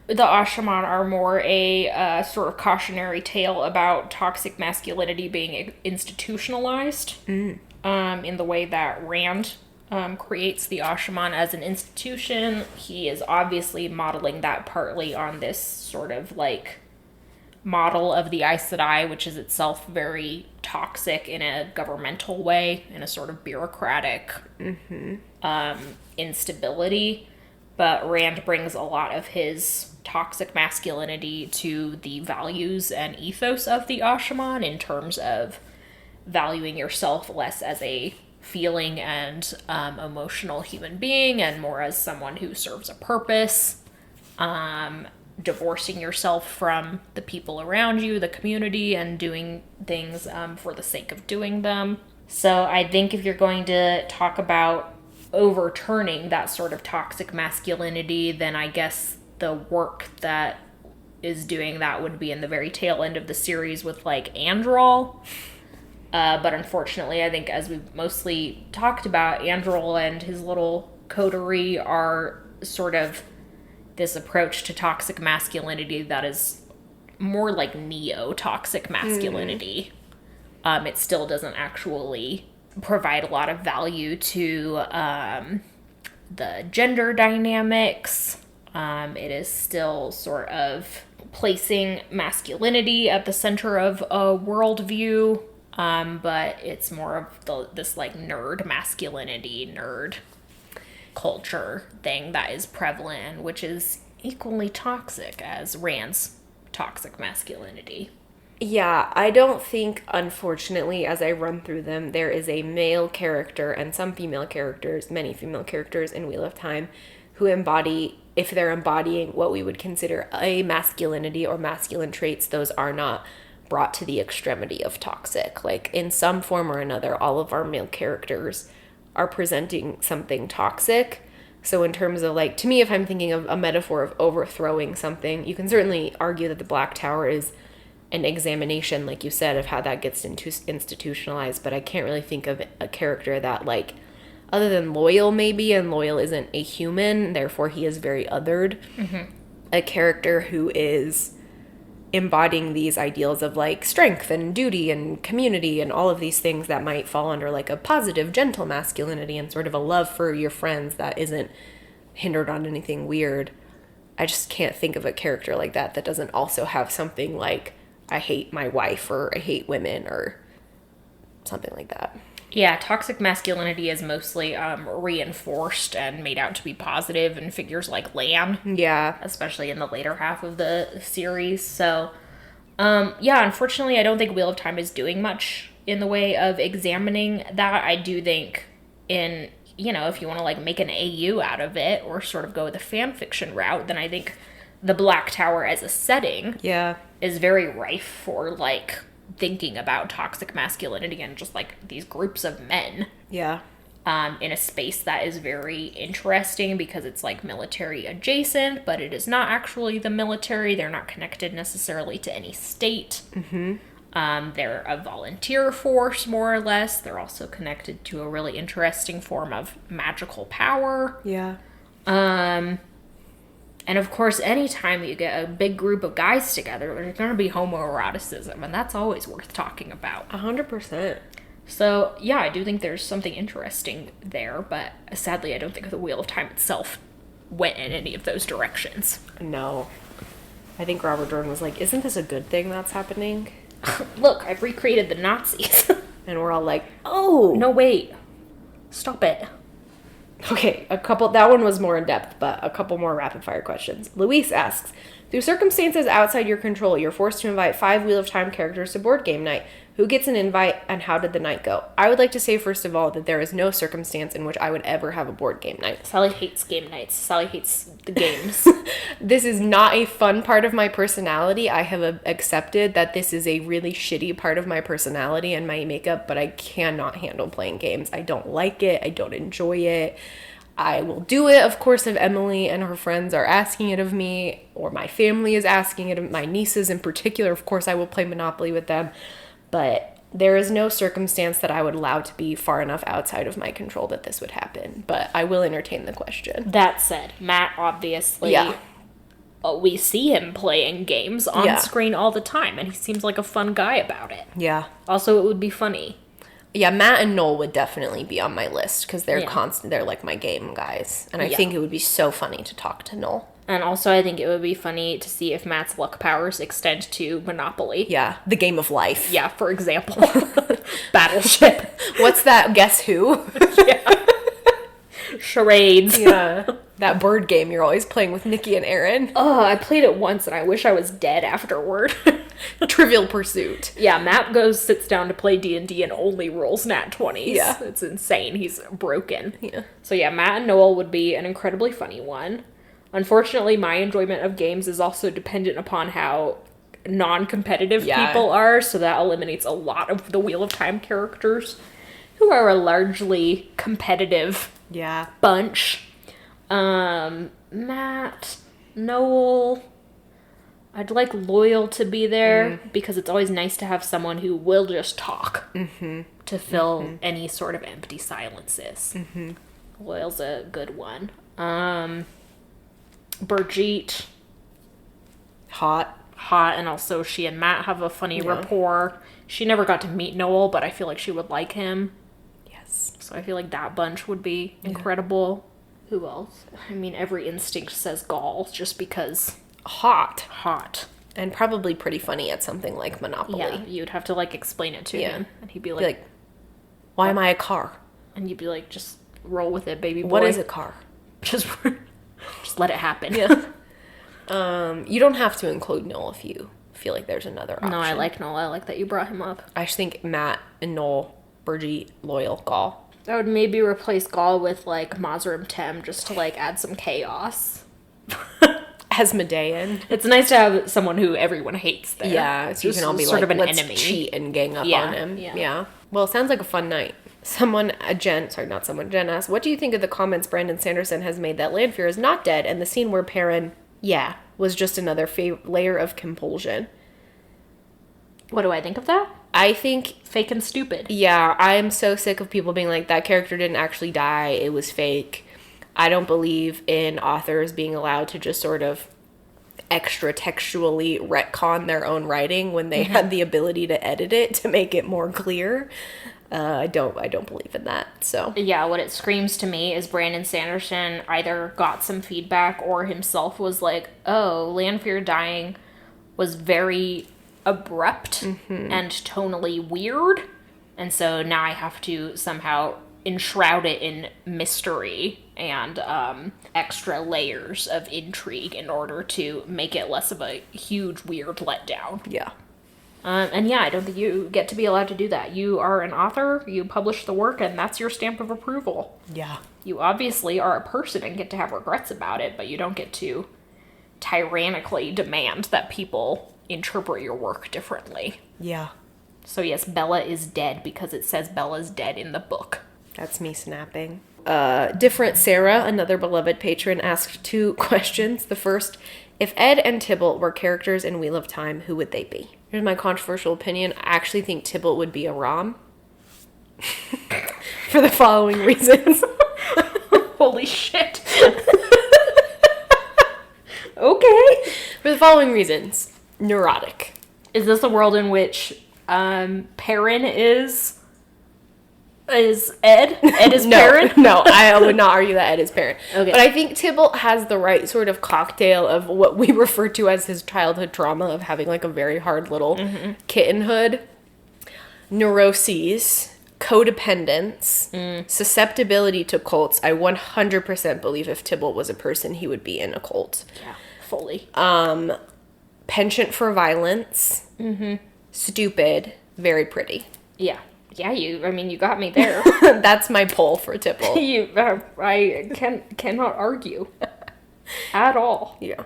Ashaman are more a sort of cautionary tale about toxic masculinity being institutionalized in the way that Rand creates the Ashaman as an institution. He is obviously modeling that partly on this sort of like model of the Aes Sedai, which is itself very toxic in a governmental way, in a sort of bureaucratic instability. But Rand brings a lot of his toxic masculinity to the values and ethos of the Ashaman in terms of valuing yourself less as a feeling and emotional human being and more as someone who serves a purpose, divorcing yourself from the people around you, the community, and doing things for the sake of doing them. So I think if you're going to talk about overturning that sort of toxic masculinity, then I guess the work that is doing that would be in the very tail end of the series with like Andral. But unfortunately, I think as we've mostly talked about, Andral and his little coterie are sort of this approach to toxic masculinity that is more like neo-toxic masculinity. It still doesn't actually provide a lot of value to the gender dynamics. It is still sort of placing masculinity at the center of a worldview, but it's more of this like nerd masculinity, nerd culture thing that is prevalent, which is equally toxic as Rand's toxic masculinity. Yeah, I don't think, unfortunately, as I run through them, there is a male character and some female characters, many female characters in Wheel of Time, who embody, if they're embodying what we would consider a masculinity or masculine traits, those are not brought to the extremity of toxic. Like, in some form or another, all of our male characters are presenting something toxic. So in terms of, like, to me, if I'm thinking of a metaphor of overthrowing something, you can certainly argue that the Black Tower is an examination, like you said, of how that gets institutionalized, but I can't really think of a character that, like, other than Loyal maybe, and Loyal isn't a human, therefore he is very othered, a character who is embodying these ideals of, like, strength and duty and community and all of these things that might fall under, like, a positive, gentle masculinity and sort of a love for your friends that isn't hindered on anything weird. I just can't think of a character like that that doesn't also have something like, I hate my wife, or I hate women, or something like that. Yeah, toxic masculinity is mostly reinforced and made out to be positive in figures like Lan. Yeah. Especially in the later half of the series. So, yeah, unfortunately, I don't think Wheel of Time is doing much in the way of examining that. I do think in, you know, if you want to, like, make an AU out of it or sort of go the fan fiction route, then I think the Black Tower as a setting is very rife for, like, thinking about toxic masculinity and just, like, these groups of men. Yeah. In a space that is very interesting because it's, like, military adjacent, but it is not actually the military. They're not connected necessarily to any state. They're a volunteer force, more or less. They're also connected to a really interesting form of magical power. Yeah. And of course, anytime you get a big group of guys together, there's going to be homoeroticism, and that's always worth talking about. 100%. So, yeah, I do think there's something interesting there, but sadly, I don't think the Wheel of Time itself went in any of those directions. No. I think Robert Jordan was like, isn't this a good thing that's happening? Look, I've recreated the Nazis. And we're all like, oh! No, wait. Stop it. Okay, that one was more in depth, but a couple more rapid fire questions. Luis asks, through circumstances outside your control, you're forced to invite 5 Wheel of Time characters to board game night. Who gets an invite and how did the night go? I would like to say, first of all, that there is no circumstance in which I would ever have a board game night. Sally hates game nights. Sally hates the games. This is not a fun part of my personality. I have accepted that this is a really shitty part of my personality and my makeup, but I cannot handle playing games. I don't like it. I don't enjoy it. I will do it, of course, if Emily and her friends are asking it of me, or my family is asking it of my nieces in particular. Of course, I will play Monopoly with them. But there is no circumstance that I would allow to be far enough outside of my control that this would happen. But I will entertain the question. That said, Matt obviously, we see him playing games on screen all the time, and he seems like a fun guy about it. Yeah. Also, it would be funny. Yeah, Matt and Noal would definitely be on my list because they're constant. They're like my game guys. And I think it would be so funny to talk to Noal. And also, I think it would be funny to see if Matt's luck powers extend to Monopoly. Yeah, the game of life. Yeah, for example. Battleship. What's that? Guess who? Yeah. Charades. Yeah. That bird game you're always playing with Nikki and Aaron. Oh, I played it once and I wish I was dead afterward. Trivial Pursuit. Yeah, Matt sits down to play D&D and only rolls nat 20s. Yeah. It's insane. He's broken. Yeah. So yeah, Matt and Noal would be an incredibly funny one. Unfortunately, my enjoyment of games is also dependent upon how non-competitive people are, so that eliminates a lot of the Wheel of Time characters, who are a largely competitive bunch. Matt, Noal, I'd like Loyal to be there, because it's always nice to have someone who will just talk to fill any sort of empty silences. Loyal's a good one. Brigitte. Hot, and also she and Matt have a funny rapport. She never got to meet Noal, but I feel like she would like him. Yes. So I feel like that bunch would be incredible. Who else? I mean, every instinct says Gaul, just because... Hot. And probably pretty funny at something like Monopoly. Yeah, you'd have to, explain it to him. And he'd be like, why am I a car? And you'd be like, just roll with it, baby boy. What is a car? Just let it happen. Yeah. You don't have to include Noal if you feel like there's another option. No, I like Noal. I like that you brought him up. I just think Matt and Noal, Brigitte, Loyal, Gaul. I would maybe replace Gaul with, Mazarim Tem, just to, add some chaos. Asmodean. It's nice to have someone who everyone hates there. Yeah, so you can all be sort of an let's enemy. Cheat and gang up on him. Yeah. Well, it sounds like a fun night. Jen asked, what do you think of the comments Brandon Sanderson has made that Lanfear is not dead and the scene where Perrin, was just another layer of compulsion? What do I think of that? I think... Fake and stupid. Yeah, I am so sick of people being like, that character didn't actually die, it was fake. I don't believe in authors being allowed to just sort of extra textually retcon their own writing when they had the ability to edit it to make it more clear. I don't believe in that. So yeah, what it screams to me is Brandon Sanderson either got some feedback or himself was like, oh, Lanfear dying was very abrupt and tonally weird, and so now I have to somehow enshroud it in mystery and extra layers of intrigue in order to make it less of a huge weird letdown. Yeah. And I don't think you get to be allowed to do that. You are an author, you publish the work, and that's your stamp of approval. Yeah. You obviously are a person and get to have regrets about it, but you don't get to tyrannically demand that people interpret your work differently. Yeah. So yes, Bella is dead because it says Bella's dead in the book. That's me snapping. Different Sarah, another beloved patron, asked 2 questions. The first, if Ed and Tybalt were characters in Wheel of Time, who would they be? Here's my controversial opinion. I actually think Tybalt would be a Rom. For the following reasons. Holy shit. Okay. For the following reasons. Neurotic. Is this a world in which Perrin is Ed? Ed is Perrin? No, I would not argue that Ed is Perrin. Okay. But I think Tybalt has the right sort of cocktail of what we refer to as his childhood trauma of having a very hard little kittenhood. Neuroses, codependence, susceptibility to cults. I 100% believe if Tybalt was a person, he would be in a cult. Yeah, fully. Penchant for violence, stupid, Very pretty. Yeah. Yeah, you got me there. That's my poll for Tipple. I cannot argue. At all. Yeah.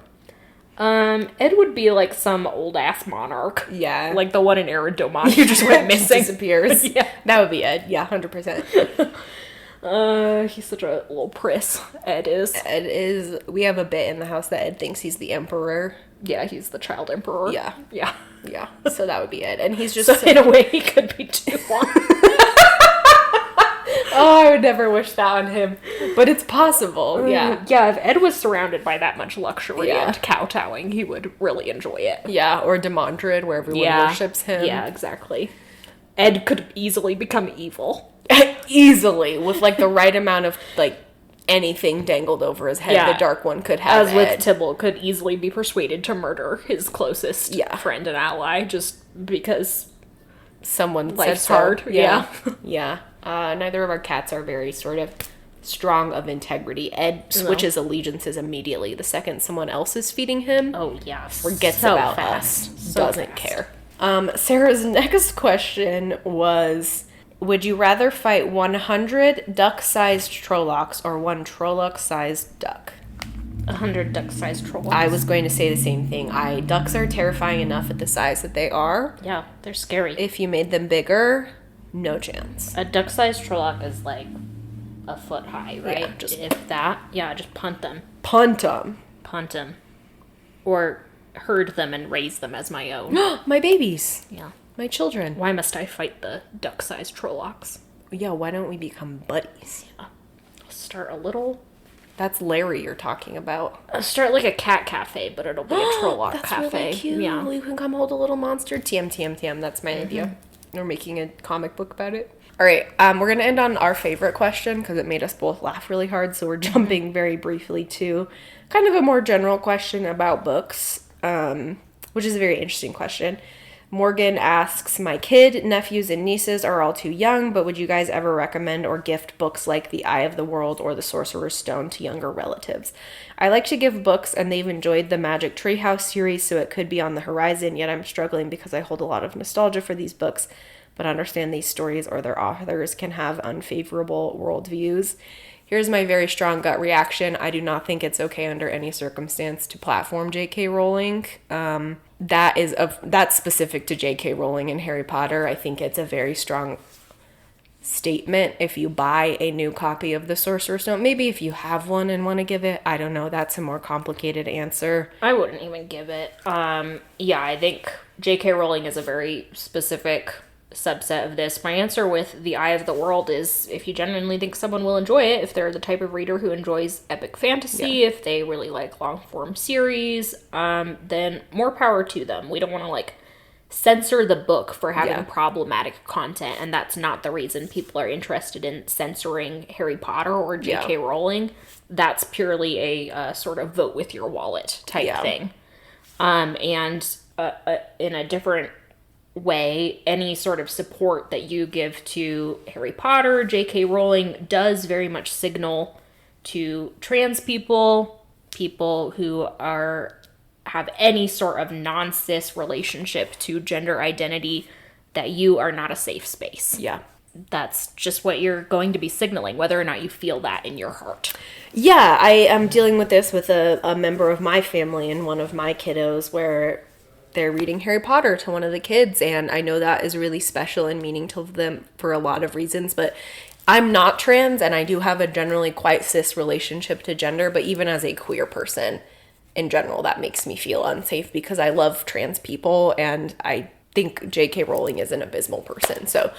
Ed would be like some old-ass monarch. Yeah. Like the one in Eridomon who just went missing. Disappears. Yeah. That would be Ed. Yeah, 100%. He's such a little priss. Ed is. We have a bit in the house that Ed thinks he's the emperor. Yeah, he's the child emperor. Yeah. Yeah. Yeah. So that would be Ed. And he's just... So in a way, he could be too long. Oh, I would never wish that on him. But it's possible. Yeah. Yeah, if Ed was surrounded by that much luxury Yeah. and kowtowing, he would really enjoy it. Yeah, or Demondred, where everyone worships him. Yeah, exactly. Ed could easily become evil. Easily, with like the right amount of like anything dangled over his head, Yeah. the Dark One could have. As with Tibble, could easily be persuaded to murder his closest friend and ally just because someone life's said so. hard. Yeah. Yeah. Neither of our cats are very sort of strong of integrity. Ed switches allegiances immediately the second someone else is feeding him. Oh, yeah. Forgets so about fast. us. So Doesn't fast. care. Sarah's next question was, would you rather fight 100 duck-sized Trollocs or 1 Trolloc-sized duck? 100 duck-sized Trollocs. I was going to say the same thing. Ducks are terrifying enough at the size that they are. Yeah, they're scary. If you made them bigger, no chance. A duck-sized Trolloc is like a foot high, right? Yeah, just- if that. Yeah, just punt them. Punt them. Punt them. Or herd them and raise them as my own. My babies. Yeah. My children. Why must I fight the duck-sized Trollocs? Yeah, why don't we become buddies? Start a little... That's Larry you're talking about. Start like a cat cafe, but it'll be a Trolloc That's cafe. really cute. Yeah. You can come hold a little monster. TM. That's my idea. We're making a comic book about it. All right, we're going to end on our favorite question because it made us both laugh really hard. So we're jumping very briefly to kind of a more general question about books, which is a very interesting question. Morgan asks, my kid, nephews, and nieces are all too young, but would you guys ever recommend or gift books like The Eye of the World or The Sorcerer's Stone to younger relatives? I like to give books, and they've enjoyed the Magic Treehouse series, so it could be on the horizon, yet I'm struggling because I hold a lot of nostalgia for these books, but understand these stories or their authors can have unfavorable worldviews. Here's my very strong gut reaction. I do not think it's okay under any circumstance to platform J.K. Rowling. That's specific to J.K. Rowling and Harry Potter. I think it's a very strong statement if you buy a new copy of The Sorcerer's Stone. Maybe if you have one and want to give it, I don't know. That's a more complicated answer. I wouldn't even give it. Yeah, I think J.K. Rowling is a very specific subset of this. My answer with The Eye of the World is if you genuinely think someone will enjoy it, if they're the type of reader who enjoys epic fantasy, if they really like long form series, then more power to them. We don't want to like censor the book for having problematic content, and that's not the reason people are interested in censoring Harry Potter or J.K. Rowling. That's purely a sort of vote with your wallet type thing. And in a different way, any sort of support that you give to Harry Potter, J.K. Rowling, does very much signal to trans people who have any sort of non-cis relationship to gender identity, that you are not a safe space. Yeah. That's just what you're going to be signaling, whether or not you feel that in your heart. Yeah, I am dealing with this with a member of my family and one of my kiddos where they're reading Harry Potter to one of the kids, and I know that is really special and meaning to them for a lot of reasons, but I'm not trans, and I do have a generally quite cis relationship to gender, but even as a queer person in general, that makes me feel unsafe because I love trans people, and I think J.K. Rowling is an abysmal person. So,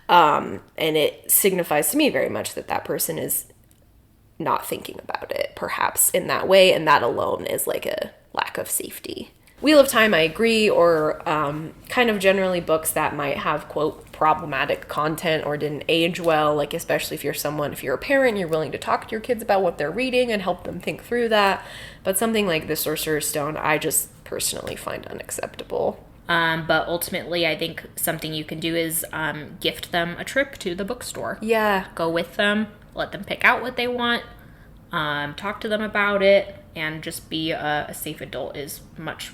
and it signifies to me very much that that person is not thinking about it, perhaps in that way, and that alone is like a lack of safety. Wheel of Time, I agree, or kind of generally books that might have, quote, problematic content or didn't age well, like especially if you're a parent, you're willing to talk to your kids about what they're reading and help them think through that. But something like The Sorcerer's Stone, I just personally find unacceptable. But ultimately, I think something you can do is gift them a trip to the bookstore. Yeah. Go with them, let them pick out what they want, talk to them about it, and just be a safe adult is much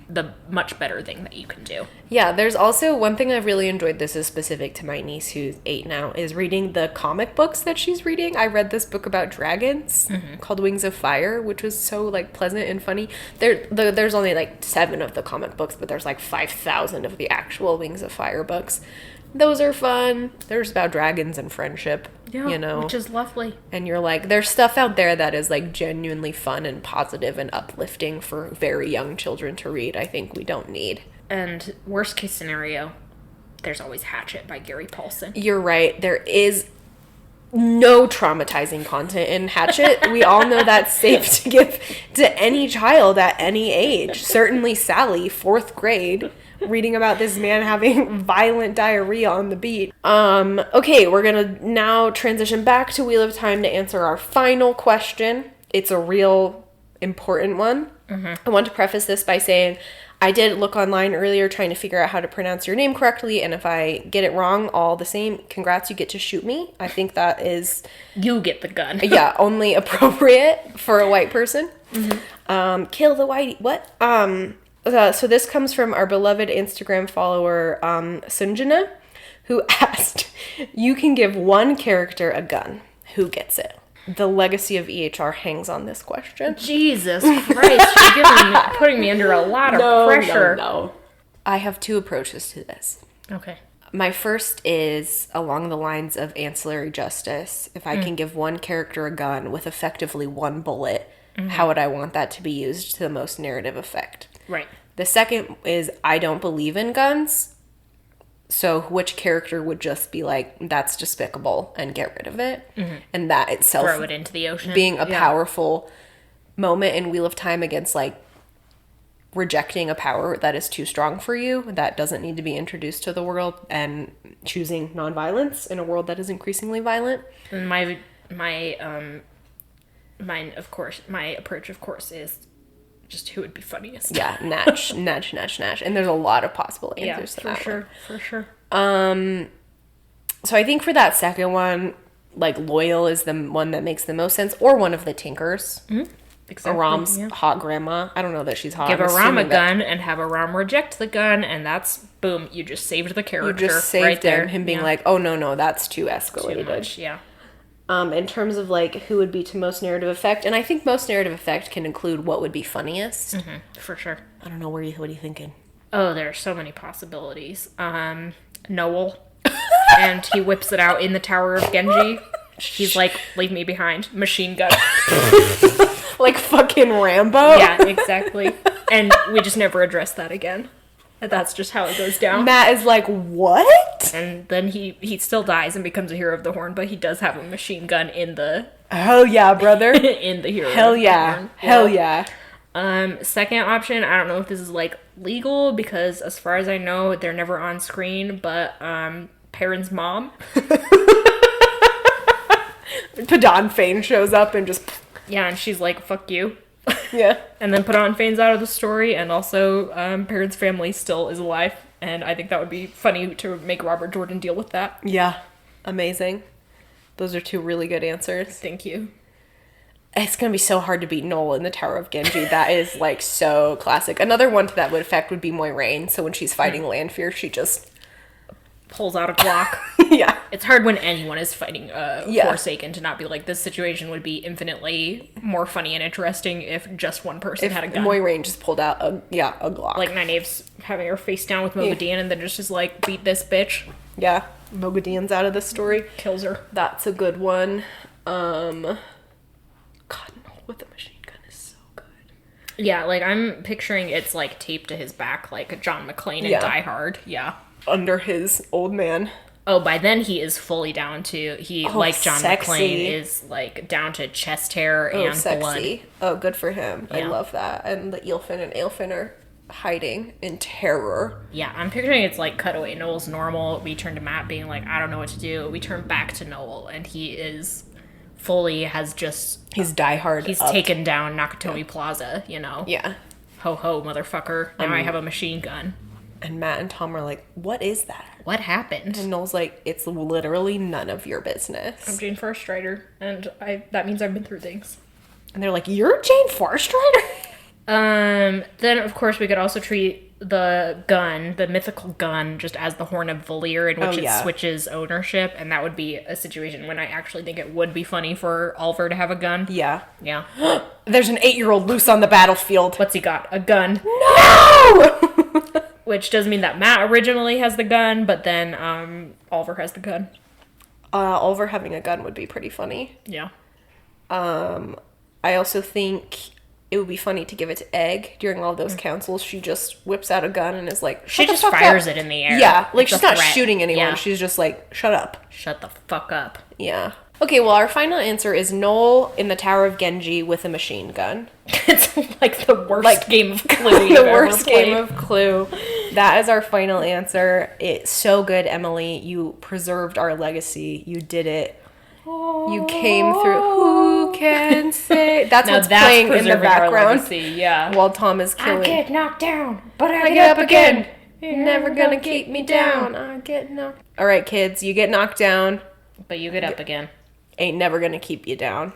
the much better thing that you can do. Yeah, there's also one thing I've really enjoyed. This is specific to my niece who's 8 now, is reading the comic books that she's reading. I read this book about dragons called Wings of Fire, which was so like pleasant and funny. There's only like 7 of the comic books, but there's like 5,000 of the actual Wings of Fire books. Those are fun. There's about dragons and friendship, you know, which is lovely. And you're like, there's stuff out there that is like genuinely fun and positive and uplifting for very young children to read. I think we don't need. And worst case scenario, there's always Hatchet by Gary Paulson. You're right. There is no traumatizing content in Hatchet. We all know that's safe to give to any child at any age. Certainly Sally, 4th grade, reading about this man having violent diarrhea on the beach. Okay, we're gonna now transition back to Wheel of Time to answer our final question. It's a real important one. I want to preface this by saying I did look online earlier trying to figure out how to pronounce your name correctly, and if I get it wrong, all the same, congrats, you get to shoot me. I think that is... You get the gun. Yeah, only appropriate for a white person. Kill the whitey... What? So this comes from our beloved Instagram follower, Sunjana, who asked, you can give one character a gun. Who gets it? The legacy of EHR hangs on this question. Jesus Christ, you're putting me under a lot of pressure. No. I have 2 approaches to this. Okay. My first is along the lines of ancillary justice. If I can give one character a gun with effectively 1 bullet, how would I want that to be used to the most narrative effect? Right. The second is I don't believe in guns. So which character would just be like, that's despicable and get rid of it? And that itself... Throw it into the ocean. Being a powerful moment in Wheel of Time against like rejecting a power that is too strong for you, that doesn't need to be introduced to the world, and choosing nonviolence in a world that is increasingly violent. And mine, of course, my approach, of course, is just who would be funniest. Yeah, Natch. And there's a lot of possible answers to that. For sure. So I think for that second one, like Loyal is the one that makes the most sense, or one of the Tinkers. Exactly. Aram's hot grandma. I don't know that she's hot. Give Aram a gun and have Aram reject the gun, and that's boom. You just saved the character. You just saved right there. Him being like, oh no, that's too escalated. Too much, yeah. In terms of like who would be to most narrative effect, and I think most narrative effect can include what would be funniest. For sure. I don't know, what are you thinking? Oh, there are so many possibilities. Noal, and he whips it out in the Tower of Ghenjei. He's like, leave me behind. Machine gun. Like fucking Rambo? Yeah, exactly. And we just never address that again. And that's just how it goes down. Matt is like, what? And then he still dies and becomes a hero of the Horn, but he does have a machine gun in the... Hell yeah, brother. in the hero Hell of the yeah. Horn. Hell yeah. Second option, I don't know if this is like legal, because as far as I know, they're never on screen, but Perrin's mom. Padan Fane shows up and just... Yeah, and she's like, fuck you. Yeah. And then Padan Fane's out of the story, and also Perrin's family still is alive, and I think that would be funny to make Robert Jordan deal with that. Yeah. Amazing. Those are 2 really good answers. Thank you. It's going to be so hard to beat Noal in the Tower of Ghenjei. That is, like, so classic. Another one to that would effect would be Moiraine. So when she's fighting Lanfear, she just... pulls out a Glock. Yeah. It's hard when anyone is fighting Forsaken to not be like, this situation would be infinitely more funny and interesting if just one person had a gun. Moiraine just pulled out a Glock. Like Nynaeve's having her face down with Mogadine and then just is like, beat this bitch. Yeah. Mogadine's out of the story. Kills her. That's a good one. God, Noal with the machine gun is so good. Yeah, like I'm picturing it's like taped to his back like John McClane in Die Hard. Yeah. Under his old man. Oh, by then he is fully down to like John McClane is like down to chest hair and blood. Oh, good for him. Yeah. I love that. And the Eelfin and Aelfin are hiding in terror. Yeah, I'm picturing it's like cutaway. Noel's normal. We turn to Matt being like, I don't know what to do. We turn back to Noal, and he is fully he's diehard. He's taken down Nakatomi Plaza, you know? Yeah. Ho ho, motherfucker. Now I have a machine gun. And Matt and Tom are like, what is that? What happened? And Noel's like, it's literally none of your business. I'm Jane Forstrider, and that means I've been through things. And they're like, you're Jane Forstrider? Then, of course, we could also treat the mythical gun, just as the Horn of Valir, in which it switches ownership, and that would be a situation when I actually think it would be funny for Oliver to have a gun. Yeah. Yeah. There's an 8-year-old loose on the battlefield. What's he got? A gun. No! Which does mean that Matt originally has the gun, but then Oliver has the gun. Oliver having a gun would be pretty funny. Yeah. I also think it would be funny to give it to Egg during all those councils. She just whips out a gun and is like, she just fires it in the air. Yeah, like she's not shooting anyone. Yeah. She's just like, shut up. Shut the fuck up. Yeah. Okay, well, our final answer is Noal in the Tower of Ghenjei with a machine gun. It's like the worst game of Clue you've The worst ever played. game of Clue. That is our final answer. It's so good, Emily. You preserved our legacy. You did it. You came through. Who can say? That's what's playing in the background. Yeah. While Tom is killing. I get knocked down, but I get up again. You're never gonna keep me down. I get knocked. All right, kids. You get knocked down, but you get up again. Ain't never gonna keep you down.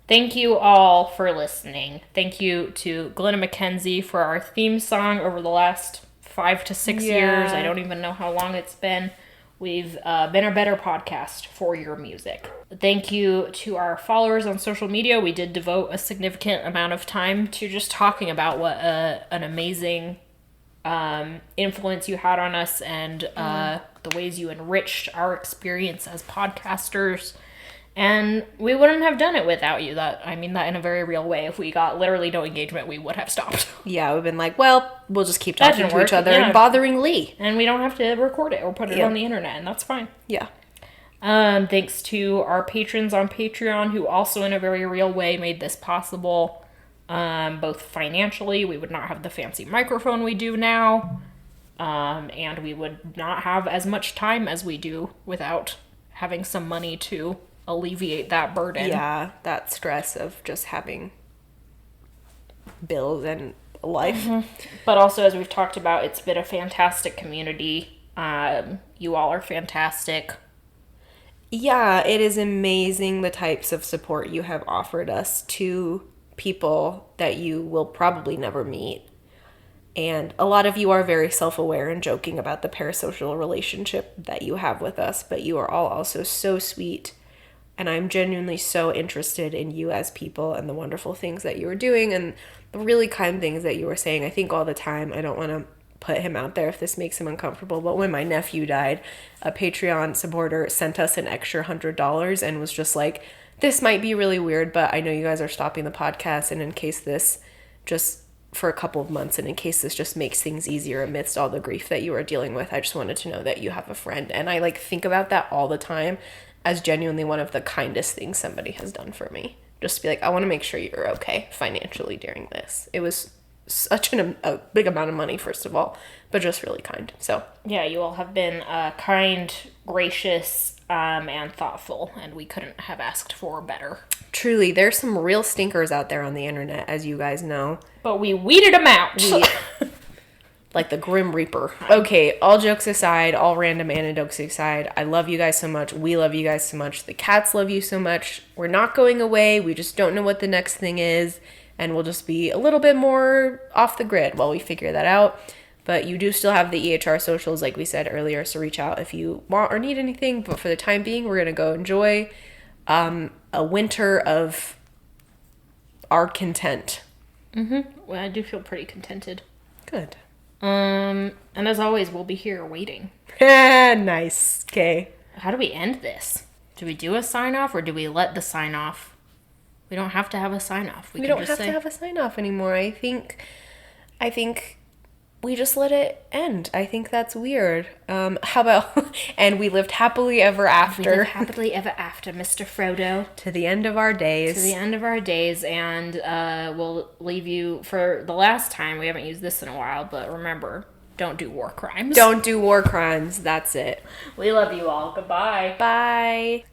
Thank you all for listening. Thank you to Glenna McKenzie for our theme song over the last 5 to 6 years. I don't even know how long it's been. We've been a better podcast for your music. Thank you to our followers on social media. We did devote a significant amount of time to just talking about what an amazing influence you had on us and the ways you enriched our experience as podcasters. And we wouldn't have done it without you. I mean that in a very real way. If we got literally no engagement, we would have stopped. Yeah, we've been like, well, we'll just keep talking to each other and bothering Lee. And we don't have to record it or put it on the internet, and that's fine. Yeah. Thanks to our patrons on Patreon, who also in a very real way made this possible. Both financially, we would not have the fancy microphone we do now. And we would not have as much time as we do without having some money to alleviate that burden. Yeah, that stress of just having bills and life. Mm-hmm. But also, as we've talked about, it's been a fantastic community. You all are fantastic. Yeah, it is amazing the types of support you have offered us to people that you will probably never meet. And a lot of you are very self-aware and joking about the parasocial relationship that you have with us, but you are all also so sweet. And I'm genuinely so interested in you as people and the wonderful things that you are doing and the really kind things that you were saying. I think all the time, I don't want to put him out there if this makes him uncomfortable, but when my nephew died, a Patreon supporter sent us an extra $100 and was just like, this might be really weird, but I know you guys are stopping the podcast, and in case this just for a couple of months, and in case this just makes things easier amidst all the grief that you are dealing with, I just wanted to know that you have a friend. And I think about that all the time as genuinely one of the kindest things somebody has done for me. Just to be like, I want to make sure you're okay financially during this. It was such a big amount of money, first of all, but just really kind. So yeah, you all have been kind, gracious, and thoughtful, and we couldn't have asked for better. Truly, there's some real stinkers out there on the internet, as you guys know. But we weeded them out. Like the Grim Reaper. Okay, all jokes aside, all random anecdotes aside, I love you guys so much. We love you guys so much. The cats love you so much. We're not going away. We just don't know what the next thing is. And we'll just be a little bit more off the grid while we figure that out. But you do still have the EHR socials, like we said earlier, so reach out if you want or need anything. But for the time being, we're going to go enjoy a winter of our content. Mm-hmm. Well, I do feel pretty contented. Good. And as always, we'll be here waiting. Nice. Okay. How do we end this? Do we do a sign-off, or do we let the sign-off? We don't have to have a sign-off. We don't have to have a sign-off anymore. I think we just let it end. I think that's weird. How about, and we lived happily ever after. We lived happily ever after, Mr. Frodo. To the end of our days. To the end of our days, and we'll leave you for the last time. We haven't used this in a while, but remember, don't do war crimes. Don't do war crimes. That's it. We love you all. Goodbye. Bye.